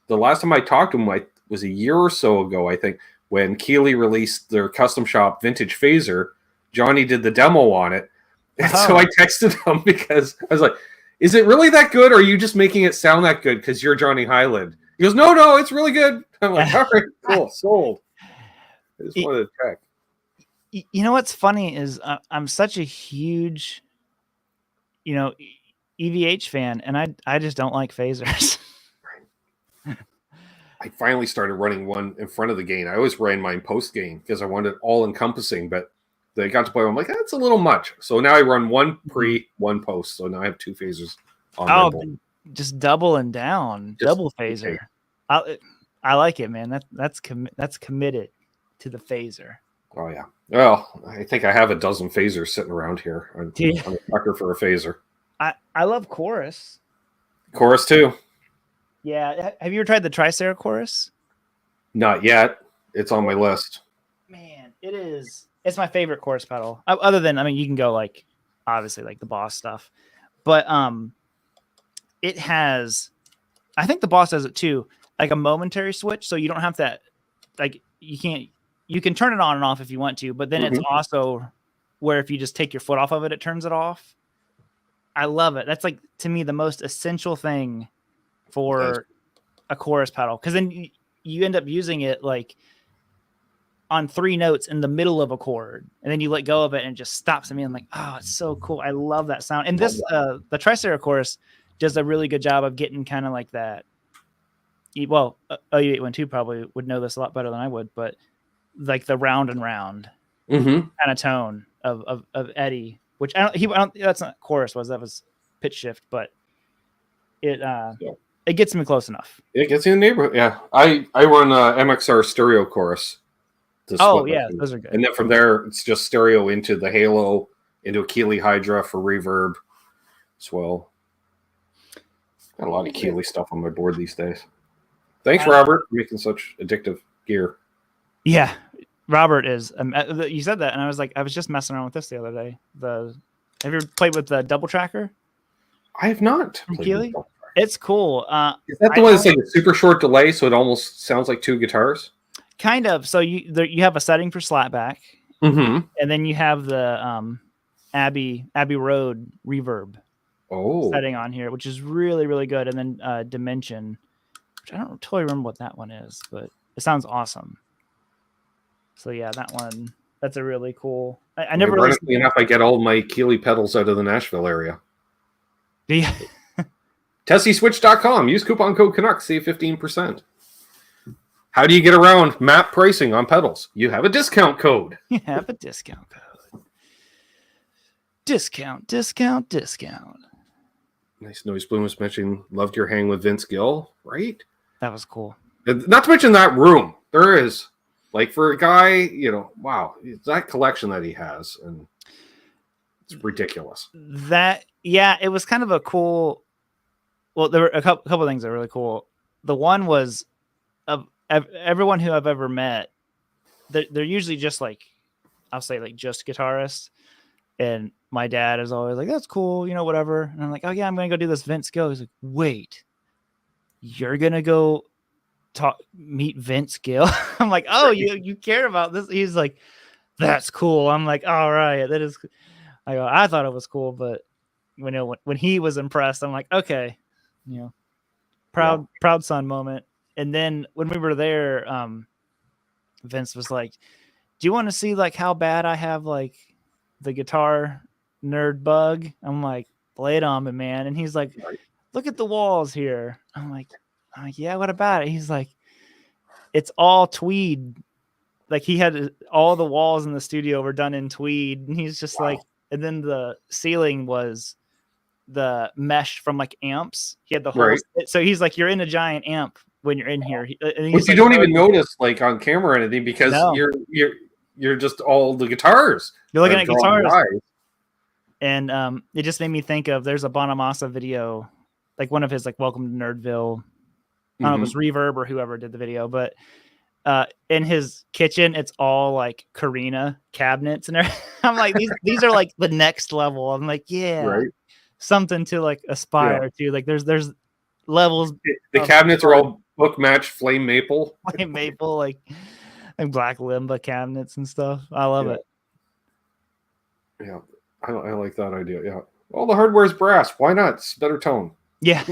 the last time I talked to him was a year or so ago, I think, when Keeley released their custom shop vintage phaser. Johnny did the demo on it. And so I texted him because I was like, "Is it really that good, or are you just making it sound that good because you're Johnny Highland?" He goes, No, it's really good." I'm like, "All right, cool, sold." I just wanted to check. You know what's funny is I'm such a huge, EVH fan, and I just don't like phasers. I finally started running one in front of the gain. I always ran mine post gain because I wanted it all encompassing, but they got to play. I'm like, that's a little much. So now I run one pre, one post. So now I have two phasers on. Just double and down, double phaser. Okay. I like it, man. That's committed to the phaser. Oh yeah. Well, I think I have a dozen phasers sitting around here. I'm a sucker for a phaser. I love chorus. Chorus too. Yeah. Have you ever tried the Tricera chorus? Not yet. It's on my list. Man, it is. It's my favorite chorus pedal. Other than, you can go obviously the Boss stuff, but it has. I think the Boss does it too. A momentary switch, so you don't have that. You can turn it on and off if you want to, but then it's also where if you just take your foot off of it, it turns it off. I love it. That's to me the most essential thing for a chorus pedal, because then you end up using it on 3 notes in the middle of a chord, and then you let go of it and it just stops. I'm oh, it's so cool. I love that sound. And this the Tricera chorus does a really good job of getting kind of that. Well, OU812 probably would know this a lot better than I would, but the round and round kind of tone of Eddie, which that's not chorus, that was pitch shift, but it gets me close enough. It gets you in the neighborhood. Yeah, I run MXR stereo chorus. Those are good. And then from there, it's just stereo into the Halo, into a Keeley Hydra for reverb as well. Got a lot of Keeley stuff on my board these days. Thanks, Robert, for making such addictive gear. Yeah, Robert is. You said that, and I was just messing around with this the other day. Have you ever played with the double tracker? I have not. Keeley? It's cool. Is that the one that's a super short delay, so it almost sounds like 2 guitars? Kind of. So you have a setting for slapback, Mm-hmm. And then you have the Abbey Road reverb setting on here, which is really, really good. And then Dimension, which I don't totally remember what that one is, but it sounds awesome. So yeah, that one, that's a really cool. I never really. Ironically enough, I get all my Keeley pedals out of the Nashville area. Yeah. TesiSwitch.com. Use coupon code Canucks. Save 15%. How do you get around MAP pricing on pedals? You have a discount code. You have a discount code. Discount. Nice. Noise Bloom was mentioning, loved your hang with Vince Gill, right? That was cool. Not to mention that room. There is, like, for a guy, wow, that collection that he has, and it's ridiculous. It was kind of a cool. Well, there were a couple things that were really cool. The one was, of everyone who I've ever met, they're usually just like, I'll say like just guitarists. And my dad is always like, that's cool, whatever. And I'm like, oh yeah, I'm going to go do this Vince Gill. He's like, wait, you're going to go meet Vince Gill? I'm like, oh, you care about this? He's like, that's cool. I'm like, all right, that is. I thought it was cool, but when he was impressed, I'm like, okay, proud son moment. And then when we were there, Vince was like, do you want to see like how bad I have like the guitar nerd bug? I'm like, lay it on me, man. And he's like, look at the walls here. I'm like, yeah, what about it? He's like, it's all tweed. Like he had all the walls in the studio were done in tweed. And he's just like, and then the ceiling was the mesh from like amps. He had the whole, so he's like, you're in a giant amp when you're in here. Which you don't even notice like on camera or anything, because you're just all the guitars. You're looking at guitars. And it just made me think of, there's a Bonamassa video, like one of his like Welcome to Nerdville. I don't know if it was Reverb or whoever did the video, but in his kitchen, it's all like Carina cabinets and everything. I'm like, these are like the next level. I'm like, something to like aspire to. Like there's levels. The cabinets are all book match flame maple. Flame maple, like black Limba cabinets and stuff. I love it. Yeah, I like that idea. Yeah. All the hardware is brass. Why not? It's better tone. Yeah.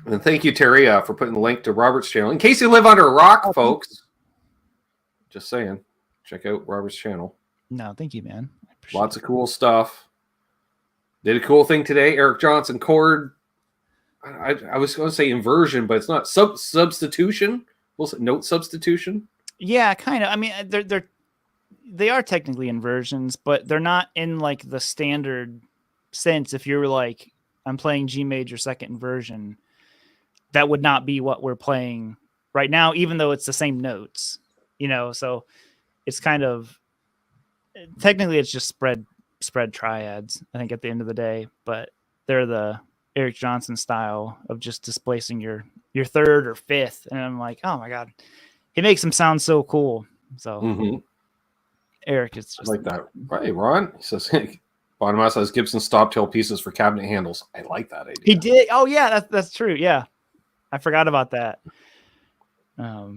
And thank you, Terry, for putting the link to Robert's channel. In case you live under a rock, folks, just saying, check out Robert's channel. No, thank you, man. Lots of cool stuff. Did a cool thing today. Eric Johnson chord. I was going to say inversion, but it's not substitution. We'll say note substitution. Yeah, kind of. I mean, they are technically inversions, but they're not in like the standard sense. If you're like, I'm playing G major second inversion, that would not be what we're playing right now, even though it's the same notes, so it's kind of, technically it's just spread triads, I think, at the end of the day, but they're the Eric Johnson style of just displacing your third or fifth. And I'm like, oh my God, he makes them sound so cool. So Eric is just like that. Right, Ron, he says, Bonamassa says Gibson stop tail pieces for cabinet handles. I like that idea. He did. Oh yeah, that's true. Yeah, I forgot about that. I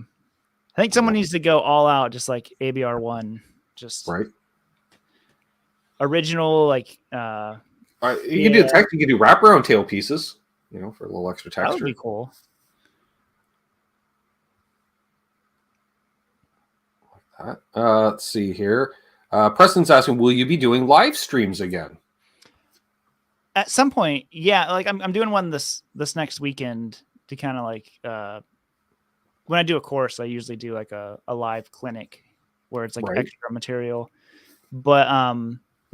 think someone needs to go all out, just like ABR1, just original, like. You can do you can do wraparound tail pieces, for a little extra texture. That would be cool. Like that. Let's see here. Preston's asking, will you be doing live streams again? At some point, yeah. Like I'm doing one this next weekend to kind of like when I do a course, I usually do like a live clinic where it's like extra material. But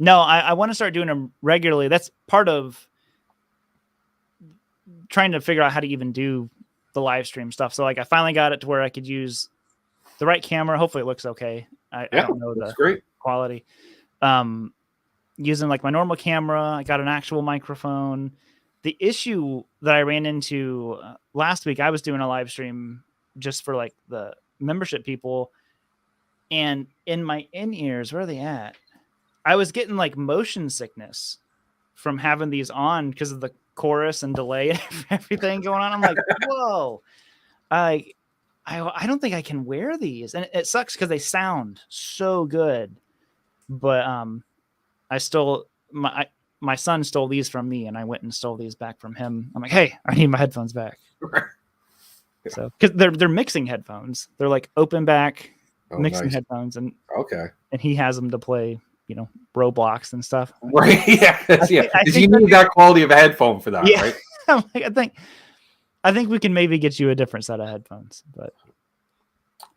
no, I want to start doing them regularly. That's part of trying to figure out how to even do the live stream stuff. So like I finally got it to where I could use the right camera. Hopefully it looks okay. I don't know the quality. Using like my normal camera, I got an actual microphone. The issue that I ran into last week, I was doing a live stream just for like the membership people, and in my in-ears, where are they at? I was getting like motion sickness from having these on because of the chorus and delay and everything going on. I'm like, whoa. I don't think I can wear these, and it sucks because they sound so good. But I stole my son stole these from me, and I went and stole these back from him. I'm like, hey, I need my headphones back. Yeah. So because they're mixing headphones, they're like open back mixing nice. headphones, and he has them to play, Roblox and stuff. Right? Yeah, I because think you need that quality of a headphone for that, Yeah. right? I'm like, I think we can maybe get you a different set of headphones, but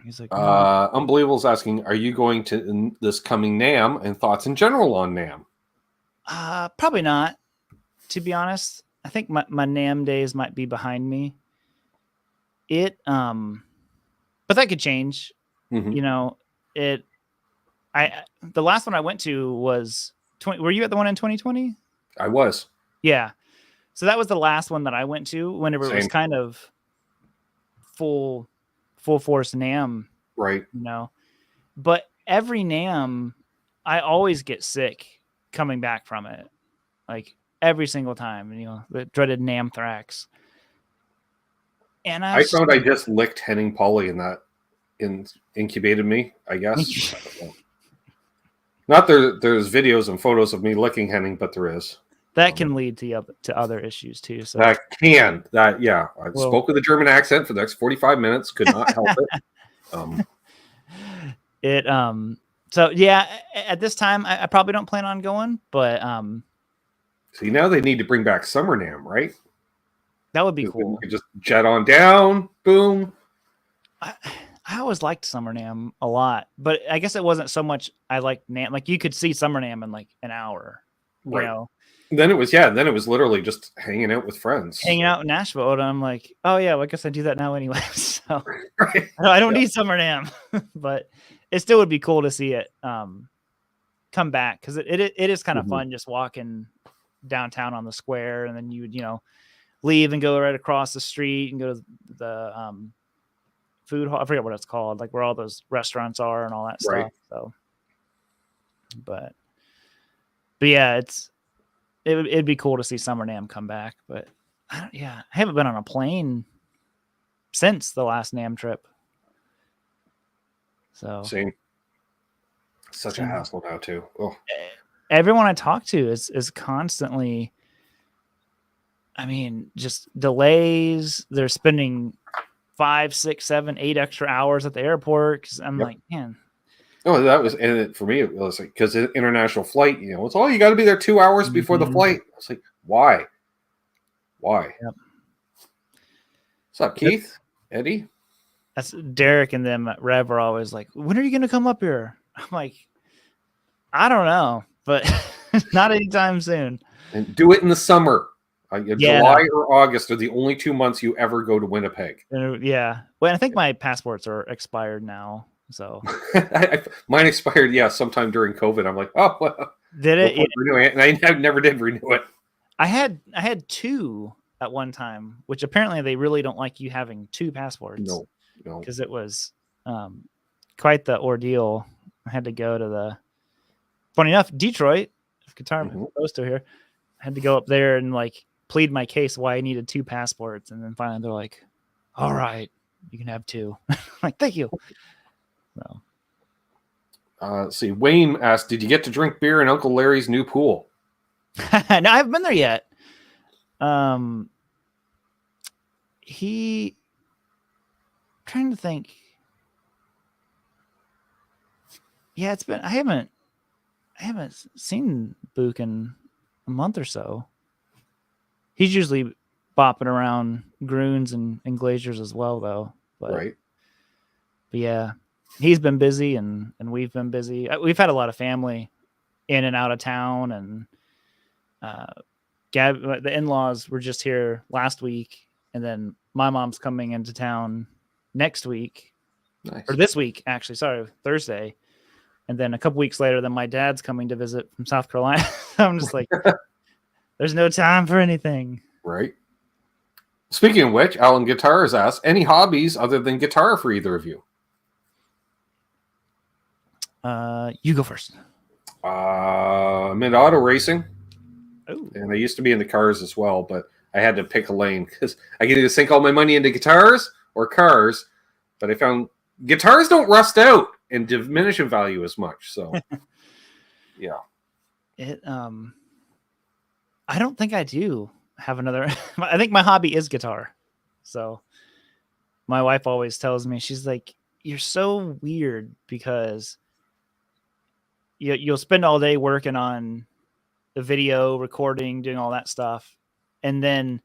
he's like, Unbelievable's asking, are you going to this coming NAMM, and thoughts in general on NAMM? probably not, to be honest. I think my NAMM days might be behind me. But that could change. Mm-hmm. The last one I went to was were you at the one in 2020? I was. Yeah. So that was the last one that I went to whenever it was kind of full force NAMM. Right. But every NAMM, I always get sick coming back from it. Like every single time, the dreaded NAMM thrax. And I found I just licked Henning Polly and that incubated me, I guess. Not there's videos and photos of me licking Henning, but there is. That can lead to other issues too. So I spoke with a German accent for the next 45 minutes. Could not help it. So yeah, at this time, I probably don't plan on going, but see, now they need to bring back Summer NAMM, right? That would be cool. You could just jet on down, boom. I always liked Summer NAMM a lot, but I guess it wasn't so much I liked NAMM. Like you could see Summer NAMM in like an hour, right? Then it was literally just hanging out with friends. Hanging out in Nashville, and I'm like, oh yeah, well, I guess I do that now anyway. So I don't need Summer NAMM, but it still would be cool to see it come back, because it is kind of fun just walking downtown on the square, and then you would leave and go right across the street and go to the food hall. I forget what it's called, like where all those restaurants are and all that stuff. So, but yeah, it'd be cool to see Summer NAMM come back. But I haven't been on a plane since the last NAMM trip. So same. Such a hassle now too. Oh. Everyone I talk to is constantly, just delays. They're spending 5, 6, 7, 8 extra hours at the airport. Cause I'm like, man. Oh, that was, and for me, it was like, because international flight, it's all, you got to be there 2 hours before the flight. I was like, why? Yep. What's up, Keith? Eddie? That's Derek and them at Rev are always like, when are you going to come up here? I'm like, I don't know, but not anytime soon. And do it in the summer. July or August are the only 2 months you ever go to Winnipeg. Yeah. Well, I think my passports are expired now. So mine expired, sometime during COVID. I'm like, oh, well, did it? And I never did renew it. I had 2 at one time, which apparently they really don't like you having 2 passports. No. Because it was quite the ordeal. I had to go to funny enough, Detroit, if Guitar was still here, I had to go up there and like plead my case why I needed 2 passports. And then finally they're like, all right, you can have 2. I'm like, thank you. So. See, Wayne asked, did you get to drink beer in Uncle Larry's new pool? No, I haven't been there yet. Trying to think. Yeah, it's been, I haven't seen Book in a month or so. He's usually bopping around Groons and Glaciers as well, though. But yeah, he's been busy and we've been busy. We've had a lot of family in and out of town, and the in-laws were just here last week, and then my mom's coming into town next week. Nice. Or this week, actually. Sorry, Thursday. And then a couple weeks later, then my dad's coming to visit from South Carolina. I'm just like, there's no time for anything. Right. Speaking of which, Alan Guitars asked, any hobbies other than guitar for either of you? You go first. I'm into auto racing. Ooh. And I used to be in the cars as well, but I had to pick a lane because I could either sink all my money into guitars or cars. But I found guitars don't rust out and diminish in value as much. So, yeah. I don't think I do have another. I think my hobby is guitar. So my wife always tells me, she's like, you're so weird because you'll spend all day working on the video, recording, doing all that stuff, and then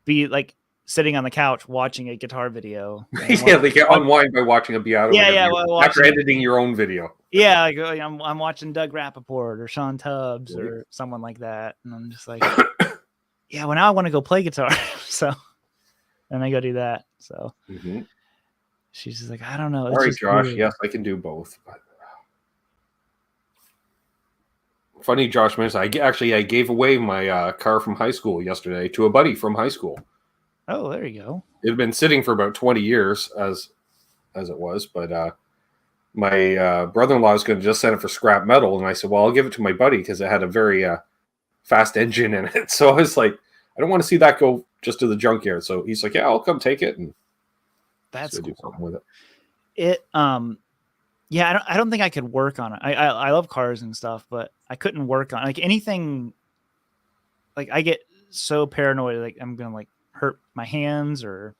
be like sitting on the couch watching a guitar video. Yeah, they get unwind by watching a Beato. Yeah, after editing your own video. Yeah, like I'm watching Doug Rappaport or Sean Tubbs or someone like that, and I'm just like, yeah, well now I want to go play guitar, so and I go do that. So she's just like, I don't know. All right, Josh. Weird. Yes, I can do both. But... Funny, Josh mentions I gave away my car from high school yesterday to a buddy from high school. Oh, there you go. It had been sitting for about 20 years as it was, but my brother-in-law was going to just send it for scrap metal, and I said, well, I'll give it to my buddy because it had a very fast engine in it. So I was like, I don't want to see that go just to the junkyard. So he's like, yeah, I'll come take it, and that's cool. Do something with it. Yeah, I don't think I could work on it. I love cars and stuff, but I couldn't work on like anything. Like I get so paranoid, like I'm gonna like hurt my hands or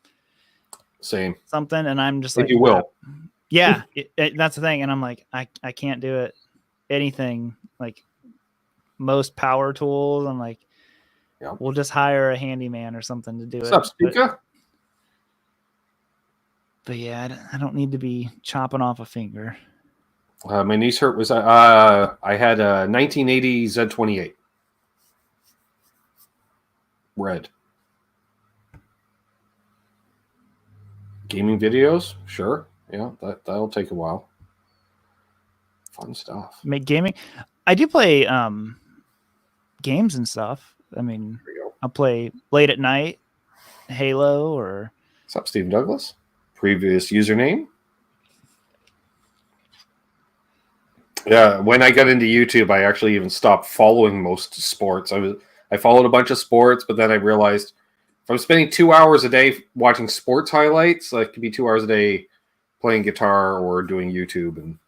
something, and I'm just like, you will. Yeah, that's the thing, and I'm like, I can't do it. Anything like most power tools, I'm like, we'll just hire a handyman or something to do it. What's up, Stuka? But yeah, I don't need to be chopping off a finger. My niece hurt was I had a 1980 Z28 red. Gaming videos, sure. Yeah, that'll take a while. Fun stuff. Make gaming. I do play games and stuff. I mean, I'll play late at night, Halo or. What's up, Stephen Douglas? Previous username. Yeah, when I got into YouTube, I actually even stopped following most sports. I followed a bunch of sports, but then I realized if I'm spending 2 hours a day watching sports highlights, that could be 2 hours a day playing guitar or doing YouTube. And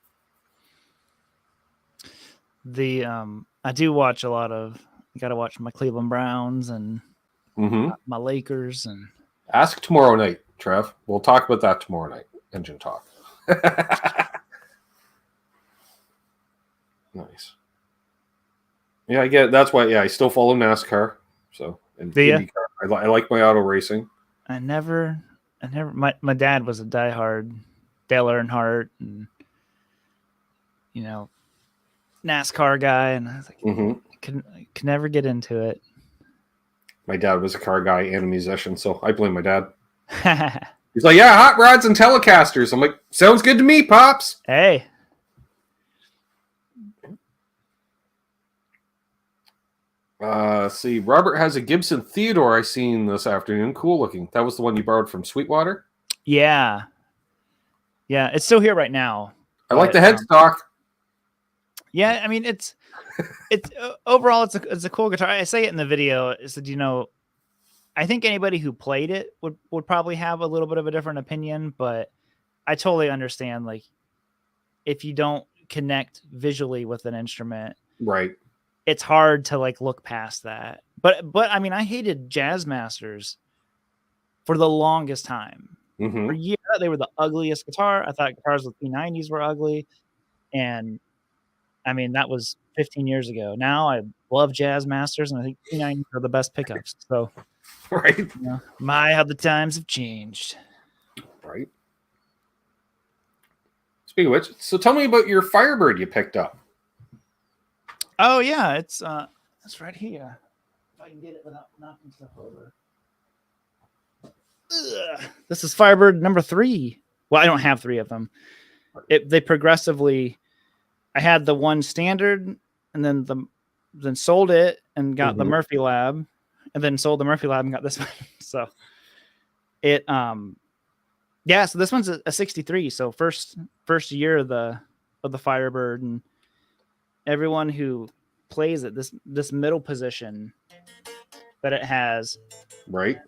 I do watch a lot of. You got to watch my Cleveland Browns and my Lakers and. Ask tomorrow night, Trev. We'll talk about that tomorrow night. Engine talk. Nice. Yeah, I get it. That's why. Yeah, I still follow NASCAR. So and IndyCar. I like my auto racing. I never. My dad was a diehard Dale Earnhardt and NASCAR guy, and I was like, I could never get into it. My dad was a car guy and a musician, so I blame my dad. He's like, yeah, hot rods and Telecasters. I'm like, sounds good to me, Pops. Hey. See, Robert has a Gibson Theodore I seen this afternoon. Cool looking. That was the one you borrowed from Sweetwater? Yeah. Yeah, it's still here right now. I like the headstock. Yeah, I mean, it's overall, it's a cool guitar. I say it in the video. Is that, I think anybody who played it would probably have a little bit of a different opinion, but I totally understand, like, if you don't connect visually with an instrument, right, it's hard to like look past that. But I mean, I hated Jazz Masters for the longest time. For years, they were the ugliest guitar. I thought guitars with P90s were ugly, and I mean, that was 15 years ago. Now I love Jazz Masters, and I think P90s are the best pickups. So, right, how the times have changed. Right. Speaking of which, so tell me about your Firebird you picked up. Oh yeah, it's right here. If I can get it without knocking stuff over. Ugh. This is Firebird number 3. Well, I don't have 3 of them. They progressively. I had the one standard, and then sold it and got the Murphy Lab, and then sold the Murphy Lab and got this one. So it yeah. So this one's a 63. So first year of the Firebird, and everyone who plays it, this middle position that it has, right?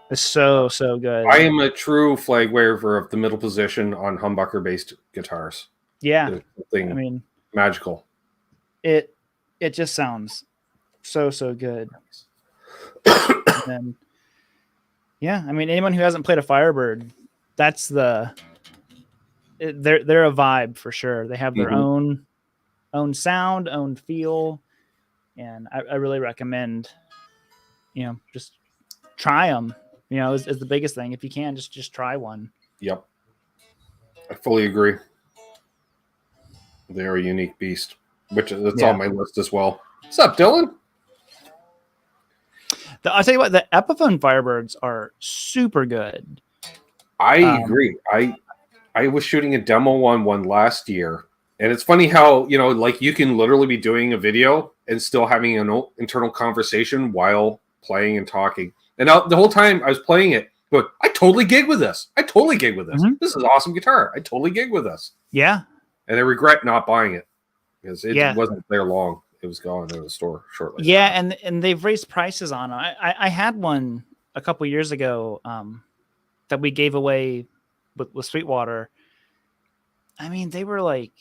It's so good. I am a true flag waver of the middle position on humbucker based guitars. Yeah, There's something I mean, magical. it just sounds so good. And then, yeah, I mean, anyone who hasn't played a Firebird, that's they're a vibe for sure. They have their own sound, own feel, and I really recommend, just try them. Is the biggest thing. If you can, just try one. Yep, I fully agree. They are a unique beast, which that's on my list as well. What's up, Dylan? I'll tell you what, the Epiphone Firebirds are super good. I agree. I was shooting a demo one last year, and it's funny how like you can literally be doing a video and still having an internal conversation while playing and talking. And the whole time I was playing it, but I totally gig with this. Mm-hmm. This is an awesome guitar. I totally gig with this. Yeah. And I regret not buying it because it wasn't there long. It was gone in the store shortly. Yeah, and they've raised prices on them. I had one a couple years ago that we gave away with Sweetwater. I mean, they were like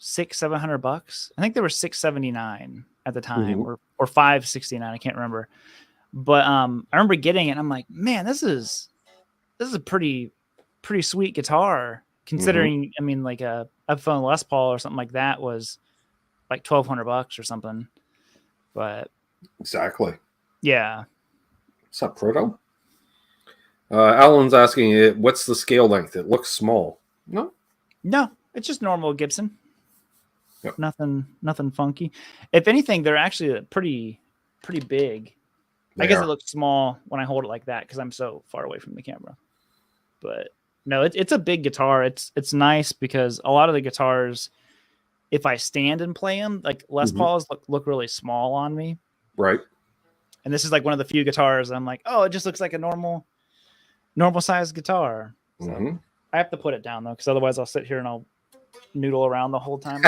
$600-700. I think they were $679 at the time, or $569. I can't remember. But I remember getting it, and I'm like, man, this is a pretty sweet guitar. Considering, I mean, like a Epiphone Les Paul or something like that was like $1,200 or something. But exactly. Yeah. What's up, Proto? Alan's asking, what's the scale length? It looks small. No, it's just normal Gibson. Yep. Nothing funky. If anything, they're actually pretty big. I guess it looks small when I hold it like that because I'm so far away from the camera. But no, it's a big guitar. It's nice because a lot of the guitars, if I stand and play them, like Les Pauls look really small on me. Right. And this is like one of the few guitars I'm like, oh, it just looks like a normal size guitar. So I have to put it down though, because otherwise I'll sit here and I'll noodle around the whole time.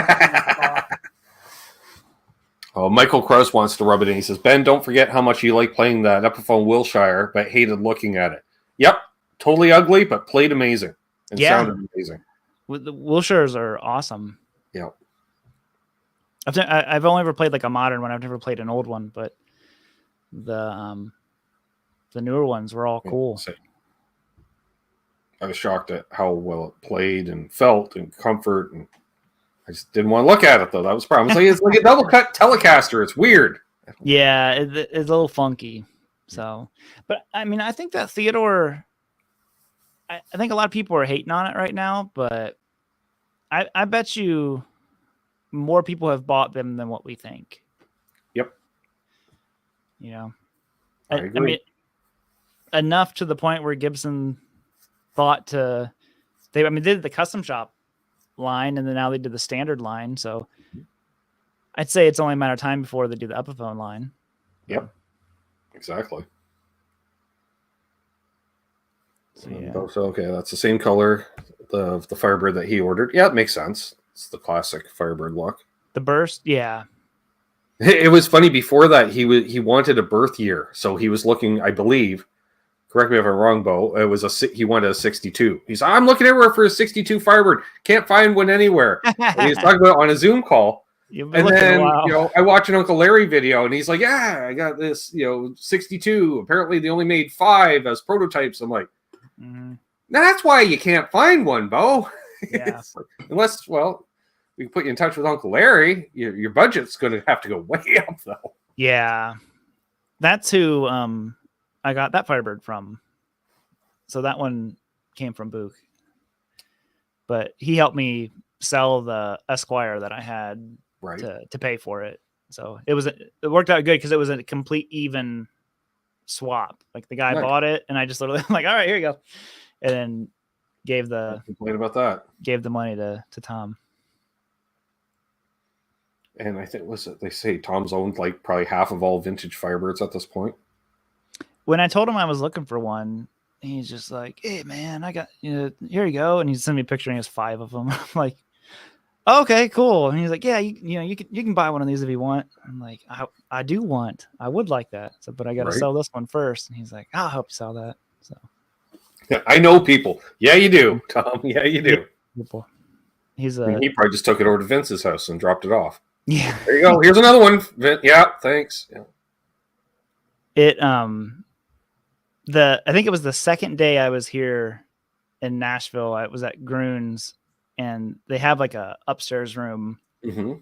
Oh, Michael Krause wants to rub it in. He says, Ben, don't forget how much you like playing that Epiphone Wilshire, but hated looking at it. Yep. Totally ugly, but played amazing. And sounded amazing. The Wilshires are awesome. Yeah. I've only ever played like a modern one. I've never played an old one, but the newer ones were all cool. I was shocked at how well it played and felt and comfort, and I just didn't want to look at it though. That was the problem. It's like a double cut Telecaster. It's weird. Yeah, it's a little funky. So, but I mean, I think that Theodore. I think a lot of people are hating on it right now, but I bet you more people have bought them than what we think. Yep. I agree. I mean, enough to the point where Gibson thought they did the custom shop line, and then now they did the standard line. So I'd say it's only a matter of time before they do the Epiphone line. Yep. Exactly. So okay, that's the same color of the Firebird that he ordered. Yeah, it makes sense. It's the classic Firebird look. The burst, yeah. It was funny before that he wanted a birth year, so he was looking. I believe, correct me if I'm wrong, Bo. It was he wanted a 62. He's I'm looking everywhere for a 62 Firebird. Can't find one anywhere. And he was talking about it on a Zoom call. And then I watch an Uncle Larry video, and he's like, "Yeah, I got this. 62. Apparently, they only made 5 as prototypes." I'm like. That's why you can't find one, Bo. Yeah. Unless, we can put you in touch with Uncle Larry. Your budget's going to have to go way up, though. Yeah. That's who I got that Firebird from. So that one came from Book. But he helped me sell the Esquire that I had to pay for it. So it worked out good because it was a complete even swap. Like the guy bought it, and I just literally I'm like, all right, here you go, and then gave the money to Tom. And I think they say Tom's owned like probably half of all vintage Firebirds at this point. When I told him I was looking for one, he's just like, hey man, I got here you go, and he sent me a picture and he has 5 of them. I'm like, Okay, cool. And he's like, yeah, you can buy one of these if you want. I'm like, I do want. I would like that. So, but I got to Right. sell this one first. And he's like, I'll help you sell that. So I know people. Yeah, you do, Tom. Yeah, you do. people. He's And he probably just took it over to Vince's house and dropped it off. yeah. There you go. Here's another one. Yeah, thanks. Yeah. I think it was the second day I was here in Nashville. I was at Groon's, and they have like a upstairs room. Mm-hmm.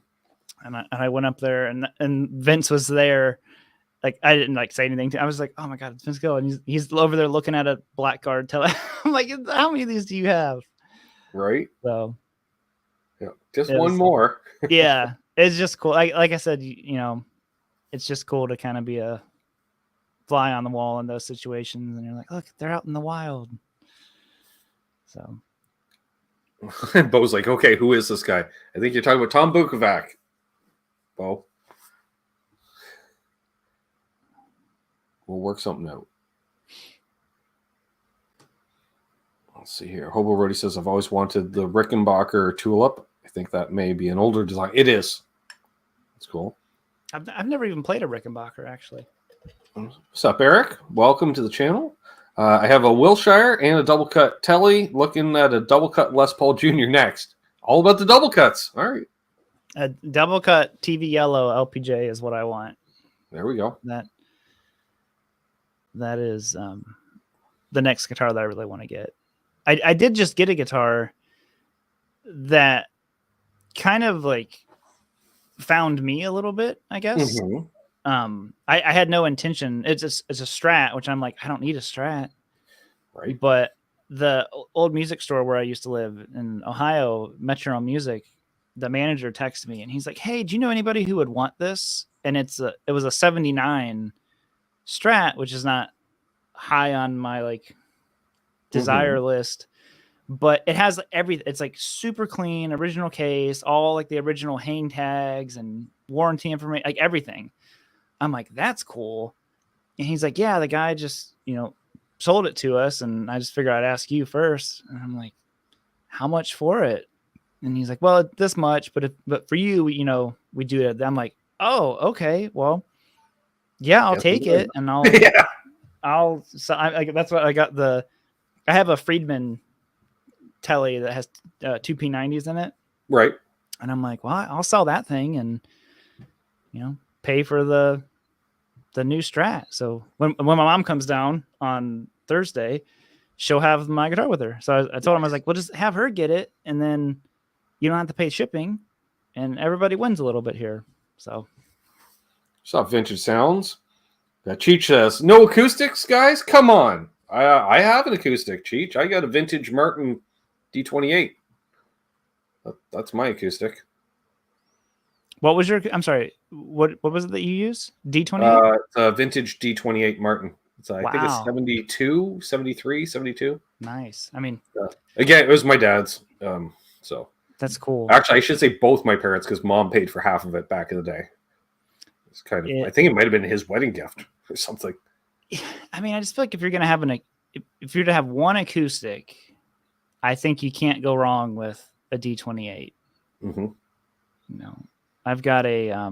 And I went up there, and Vince was there. Like, I didn't like say anything to him. I was like, oh my God, it's Vince Gill. And he's over there looking at a Blackguard tele. I'm like, how many of these do you have? Right. So yeah, just one more. Yeah, it's just cool. Like I said, it's just cool to kind of be a fly on the wall in those situations. And you're like, look, they're out in the wild. So Bo's like, okay, who is this guy? I think you're talking about Tom Bukovac. Bo. We'll work something out. Let's see here. Hobo Roadie says, I've always wanted the Rickenbacker Tulip. I think that may be an older design. It is. That's cool. I've never even played a Rickenbacker, actually. What's up, Eric? Welcome to the channel. I have a Wilshire and a double cut Telly, looking at a double cut Les Paul Jr. next. All about the double cuts. All right. A double cut TV yellow LPJ is what I want. There we go. That is the next guitar that I really want to get. I did just get a guitar that kind of like found me a little bit, I guess. Mm-hmm. I had no intention. It's a Strat, which I'm like, I don't need a Strat. Right. But the old music store where I used to live in Ohio, Metronome Music, the manager texted me and he's like, hey, do you know anybody who would want this? And it was a 79 Strat, which is not high on my like desire list, but it has everything. It's like super clean, original case, all like the original hang tags and warranty information, like everything. I'm like, that's cool. And he's like, yeah, the guy just, sold it to us. And I just figured I'd ask you first. And I'm like, how much for it? And he's like, well, this much, but for you, we do it. I'm like, oh, okay. Well, yeah, I'll take it. And that's what I got. I have a Friedman Telly that has 2 P90s in it. Right. And I'm like, well, I'll sell that thing and, pay for the new Strat. So when my mom comes down on Thursday, she'll have my guitar with her. So I told him, I was like, well, just have her get it. And then you don't have to pay shipping and everybody wins a little bit here. So. What's up, Vintage Sounds? Cheech says, no acoustics, guys? Come on. I have an acoustic, Cheech. I got a vintage Martin D28. That's my acoustic. What was I'm sorry, what was it that you use? D28? It's a vintage D28 Martin. I think it's 72, 73, 72. Nice. I mean, again, it was my dad's. So that's cool. Actually, I should say both my parents because mom paid for half of it back in the day. It's kind of, I think it might have been his wedding gift or something. I mean, I just feel like if you're to have one acoustic, I think you can't go wrong with a D28. Mm-hmm. I've got a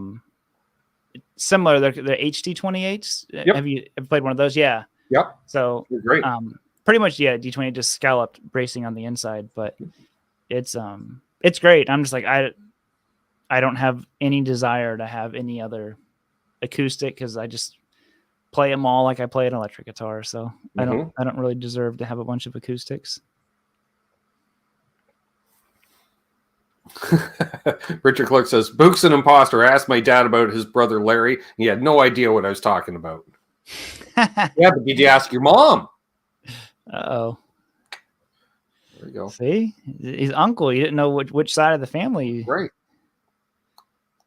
similar. They're HD28s. Yep. Have you ever played one of those? Yeah. Yep. So great. Pretty much, yeah. D28 just scalloped bracing on the inside, but it's great. I'm just like I don't have any desire to have any other acoustic because I just play them all like I play an electric guitar. So I don't really deserve to have a bunch of acoustics. Richard Clark says, Book's an imposter. I asked my dad about his brother Larry. He had no idea what I was talking about. Yeah, but did you ask your mom? Uh-oh. There you go. See? His uncle. You didn't know which side of the family. Right.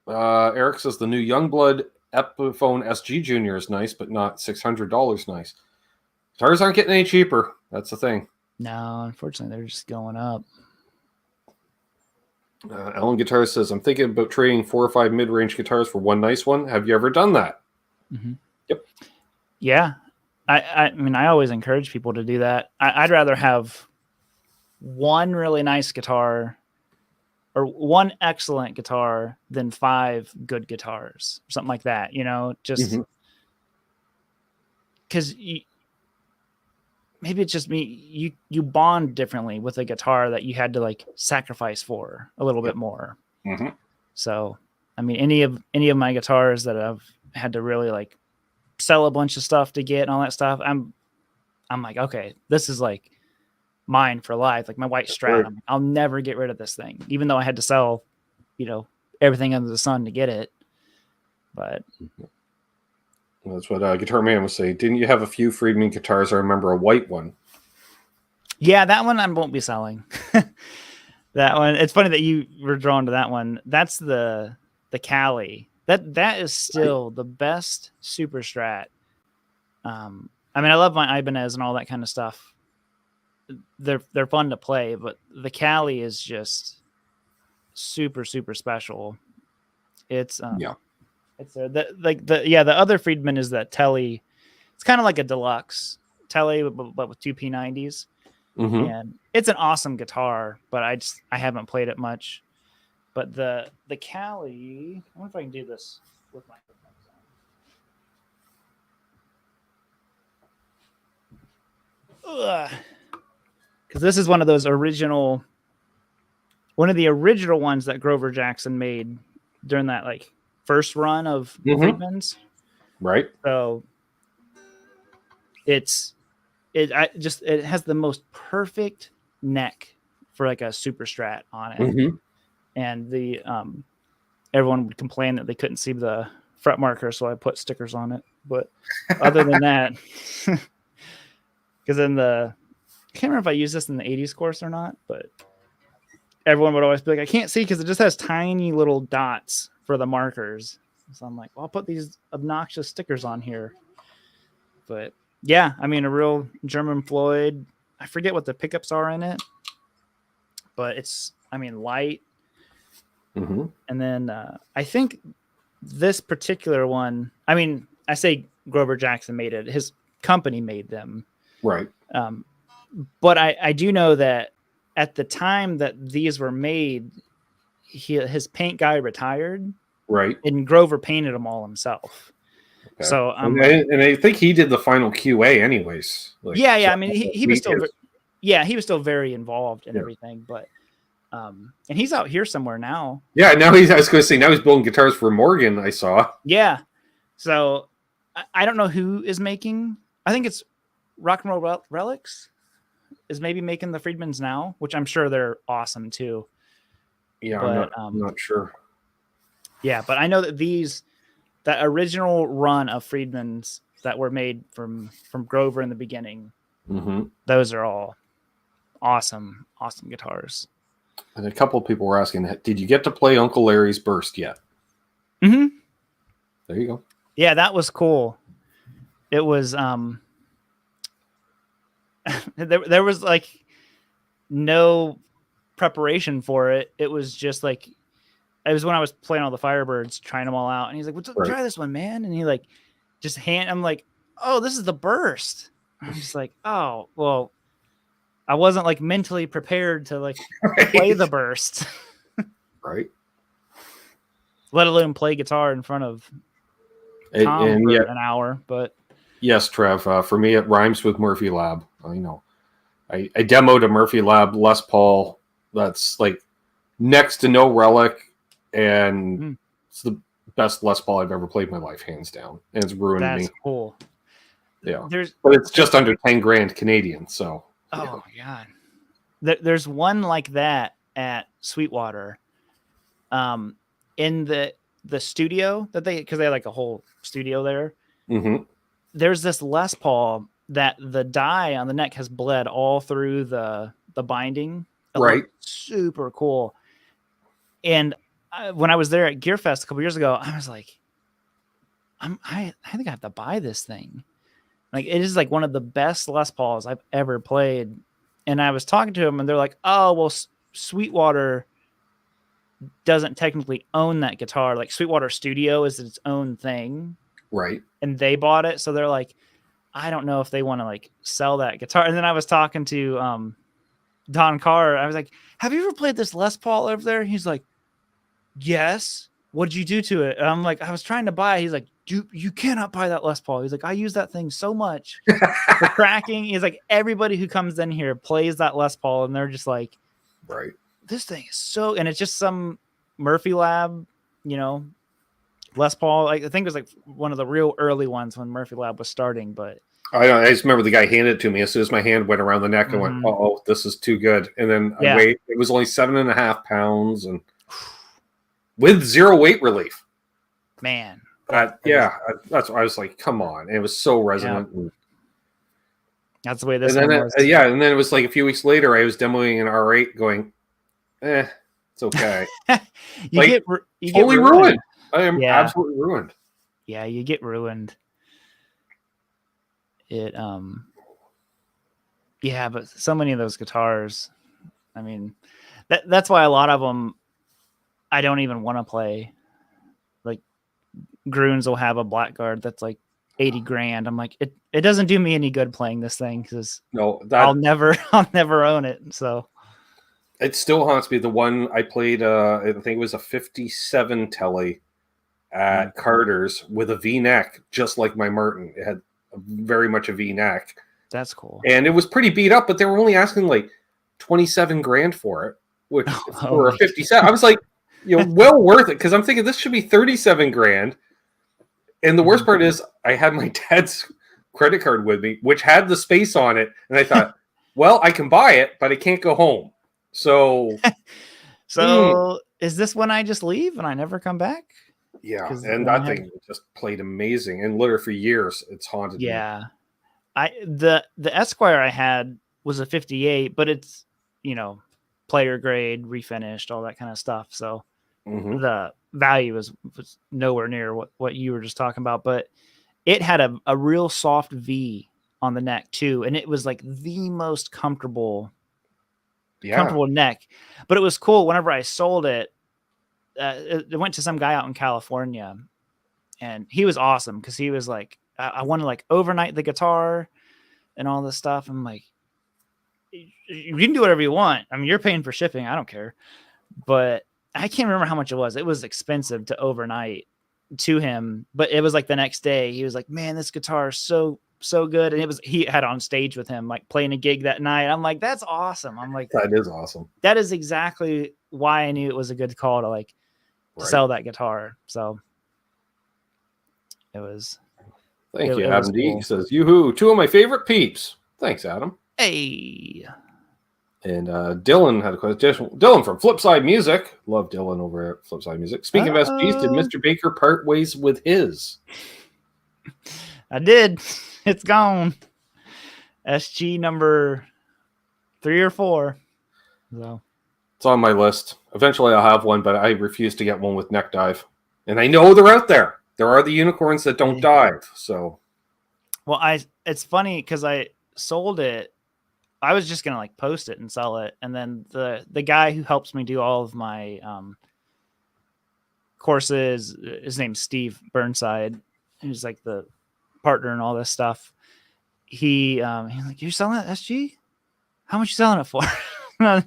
Eric says the new Youngblood Epiphone SG Junior is nice, but not $600 nice. Guitars aren't getting any cheaper. That's the thing. No, unfortunately, they're just going up. Alan Guitar says, I'm thinking about trading 4 or 5 mid-range guitars for one nice one. Have you ever done that? Mm-hmm. Yep. Yeah. I mean, I always encourage people to do that. I'd rather have one really nice guitar or one excellent guitar than 5 good guitars, something like that, just because maybe it's just me. You bond differently with a guitar that you had to like sacrifice for a little bit more. So, I mean, any of my guitars that I've had to really like sell a bunch of stuff to get and all that stuff, I'm like, okay, this is like mine for life. Like my white Strat, I'll never get rid of this thing, even though I had to sell, everything under the sun to get it. But that's what Guitar Man was saying. Didn't you have a few Friedman guitars? I remember a white one. Yeah, that one I won't be selling. That one. It's funny that you were drawn to that one. That's the Cali. That is still the best Super Strat. I mean, I love my Ibanez and all that kind of stuff. They're fun to play, but the Cali is just super, super special. It's it's the other Friedman is that Telly. It's kind of like a deluxe Telly, but with 2 P90s, and it's an awesome guitar. But I haven't played it much. But the Cali, I wonder if I can do this with my headphones on. Because this is one of the original ones that Grover Jackson made during that like first run of Friedman's. Right. So it has the most perfect neck for like a Super Strat on it. And the everyone would complain that they couldn't see the fret marker, so I put stickers on it. But other than that, because in I can't remember if I used this in the 80s course or not, but everyone would always be like, I can't see because it just has tiny little dots for the markers. So I'm like, well, I'll put these obnoxious stickers on here. But yeah, I mean, a real German Floyd. I forget what the pickups are in it, but it's, I mean, light. And then I think this particular one, I mean, I say Grover Jackson made it. His company made them. Right. But I do know that at the time that these were made, his paint guy retired. Right. And Grover painted them all himself. Okay. So and I think he did the final QA anyways. Like, yeah. I mean, he was still, he was still very involved in everything, but and he's out here somewhere now. Yeah, now I was going to say, now he's building guitars for Morgan, I saw. Yeah. So I don't know who is making, I think it's Rock and Roll Relics is maybe making the Friedmans now, which I'm sure they're awesome too. Yeah, but, I'm not sure. Yeah, but I know that that original run of Friedmans that were made from Grover in the beginning, those are all awesome guitars. And a couple of people were asking, did you get to play Uncle Larry's Burst yet? There you go. Yeah, that was cool. It was there was like no preparation for it. It was just like, it was when I was playing all the Firebirds, trying them all out, and he's like, well, try this one, man. And he like I'm like, oh, this is the Burst. I'm just like, oh, well, I wasn't like mentally prepared to like play the Burst. Right. Let alone play guitar in front of Tom for an hour. But yes, Trev, for me, it rhymes with Murphy Lab. I know. I demoed a Murphy Lab Les Paul that's like next to no relic, and it's the best Les Paul I've ever played in my life, hands down. And it's ruined me. That's cool. Yeah. But it's just under 10 grand Canadian, so. Oh, my God. There's one like that at Sweetwater. In the studio that because they have like a whole studio there. There's this Les Paul that the dye on the neck has bled all through the binding. Right. Super cool. And when I was there at Gearfest a couple years ago, I was like, I think I have to buy this thing. Like, it is like one of the best Les Pauls I've ever played. And I was talking to them, and they're like, oh, well, Sweetwater doesn't technically own that guitar. Like, Sweetwater Studio is its own thing. Right. And they bought it. So they're like, I don't know if they want to like sell that guitar. And then I was talking to Don Carr, I was like, have you ever played this Les Paul over there? He's like, yes. What'd you do to it? And I'm like, I was trying to buy it. He's like, you cannot buy that Les Paul. He's like, I use that thing so much for cracking. He's like, everybody who comes in here plays that Les Paul, and they're just like, right. This thing is so, and it's just some Murphy Lab, you know, Les Paul. Like, I think it was like one of the real early ones when Murphy Lab was starting, but I just remember the guy handed it to me as soon as my hand went around the neck. I went, "Oh, this is too good." And then I weighed. It was only 7.5 pounds, and with 0 weight relief. Man, that's why I was like, "Come on!" And it was so resonant. Yeah. That's the way this one was. And then it was like a few weeks later, I was demoing an R8, going, it's okay." you get totally ruined. I am absolutely ruined. Yeah, you get ruined. It but so many of those guitars, I mean, that's why a lot of them I don't even want to play. Like Grunes will have a Blackguard that's like 80 grand. I'm like, it doesn't do me any good playing this thing because I'll never own it. So it still haunts me. The one I played, I think it was a 57 Telly at Carter's with a V-neck, just like my Martin. It had very much a V-neck. That's cool. And it was pretty beat up, but they were only asking like 27 grand for it, which for a 57. I was like, well worth it, because I'm thinking this should be 37 grand. And the worst part is I had my dad's credit card with me, which had the space on it. And I thought, well, I can buy it, but I can't go home. So is this when I just leave and I never come back? Yeah, and that thing just played amazing, and literally for years it's haunted me. Yeah, the Esquire I had was a 58, but it's player grade, refinished, all that kind of stuff. So the value was nowhere near what you were just talking about. But it had a real soft V on the neck too, and it was like the most comfortable neck. But it was cool. Whenever I sold it. It went to some guy out in California, and he was awesome because he was like, I want to like overnight the guitar and all this stuff. I'm like, you can do whatever you want. I mean, you're paying for shipping. I don't care. But I can't remember how much it was. It was expensive to overnight to him, but it was like the next day he was like, man, this guitar is so good. And he had on stage with him, like playing a gig that night. I'm like, that's awesome. I'm like, that is awesome. That is exactly why I knew it was a good call to like, sell that guitar. So it was. Thank you, Adam D. Cool. Says, yoo-hoo, 2 of my favorite peeps. Thanks, Adam. Hey. And Dylan had a question. Dylan from Flipside Music. Love Dylan over at Flipside Music. Speaking of SGs, did Mr. Baker part ways with his? I did. It's gone. SG number 3 or 4. So. It's on my list. Eventually I'll have one, but I refuse to get one with neck dive. And I know they're out there. There are the unicorns that don't dive. So, well, it's funny because I sold it. I was just gonna like post it and sell it, and then the guy who helps me do all of my courses, his name's Steve Burnside. He's like the partner and all this stuff. He's like, "You're selling that SG? How much you selling it for?"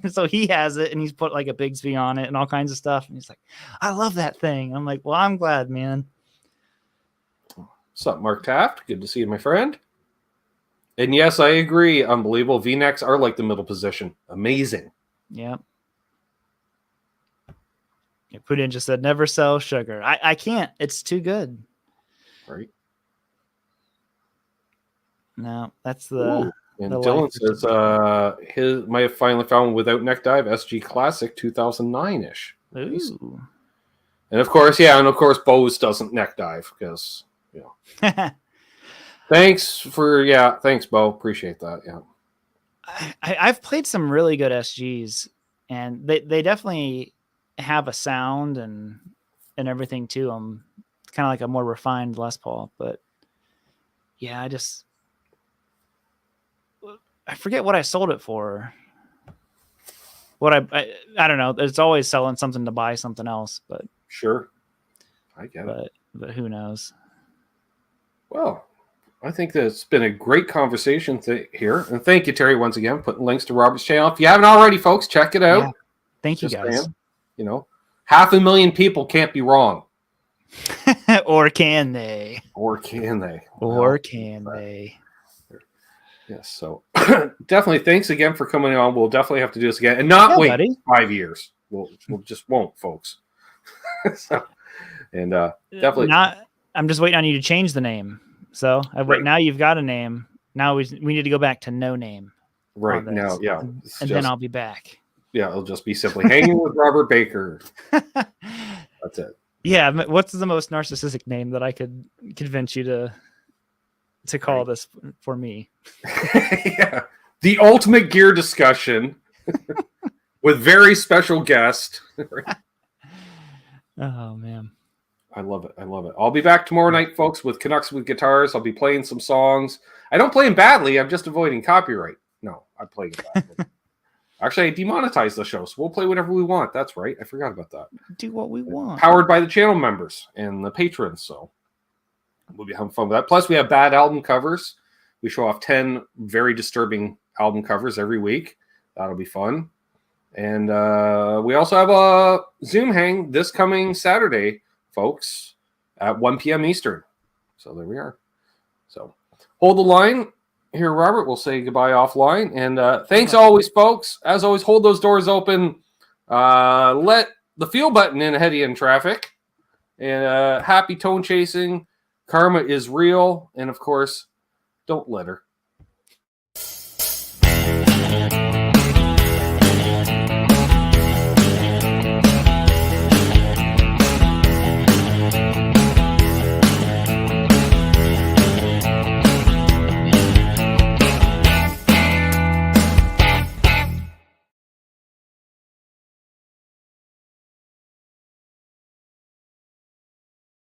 So he has it, and he's put like a Bigsby on it and all kinds of stuff. And he's like, I love that thing. I'm like, well, I'm glad, man. What's up, Mark Taft? Good to see you, my friend. And yes, I agree. Unbelievable. V-necks are like the middle position. Amazing. Yeah. Putin just said, never sell sugar. I can't. It's too good. Right. No, that's the... Ooh. And Dylan says might have finally found one without neck dive, SG Classic 2009-ish. Nice. And of course, Bose doesn't neck dive because, thanks, Bo. Appreciate that. Yeah. I've played some really good SGs, and they definitely have a sound and everything to them. It's kind of like a more refined Les Paul, but yeah, I forget what I sold it for. What I don't know. It's always selling something to buy something else, but sure, I get it. But who knows? Well, I think that it's been a great conversation here. And thank you, Terry, once again, putting links to Robert's channel. If you haven't already, folks, check it out. Yeah. Thank you, guys. Saying, 500,000 people can't be wrong. Or can they? Or can they? Or can they? Yes. So definitely thanks again for coming on. We'll definitely have to do this again. And not wait 5 years. We'll just won't, folks. Definitely. I'm just waiting on you to change the name. So now you've got a name. Now we need to go back to no name. Right now, yeah. And then I'll be back. Yeah, it'll just be simply Hanging with Robert Baker. That's it. Yeah. What's the most narcissistic name that I could convince you to call this for me? Yeah. The ultimate gear discussion with very special guest. Oh, man. I love it. I'll be back tomorrow night, folks, with Canucks with Guitars. I'll be playing some songs. I don't play them badly. I'm just avoiding copyright. No, I play them badly. Actually, I demonetized the show, so we'll play whatever we want. That's right. I forgot about that. Do what we want. Powered by the channel members and the patrons, so we'll be having fun with that. Plus, we have bad album covers. We show off 10 very disturbing album covers every week. That'll be fun. And we also have a Zoom hang this coming Saturday, folks, at 1 p.m. Eastern. So there we are. So hold the line here, Robert. We'll say goodbye offline. And thanks always, folks. As always, hold those doors open. Let the feel button in ahead of you in traffic. And happy tone chasing. Karma is real. And, of course, don't let her.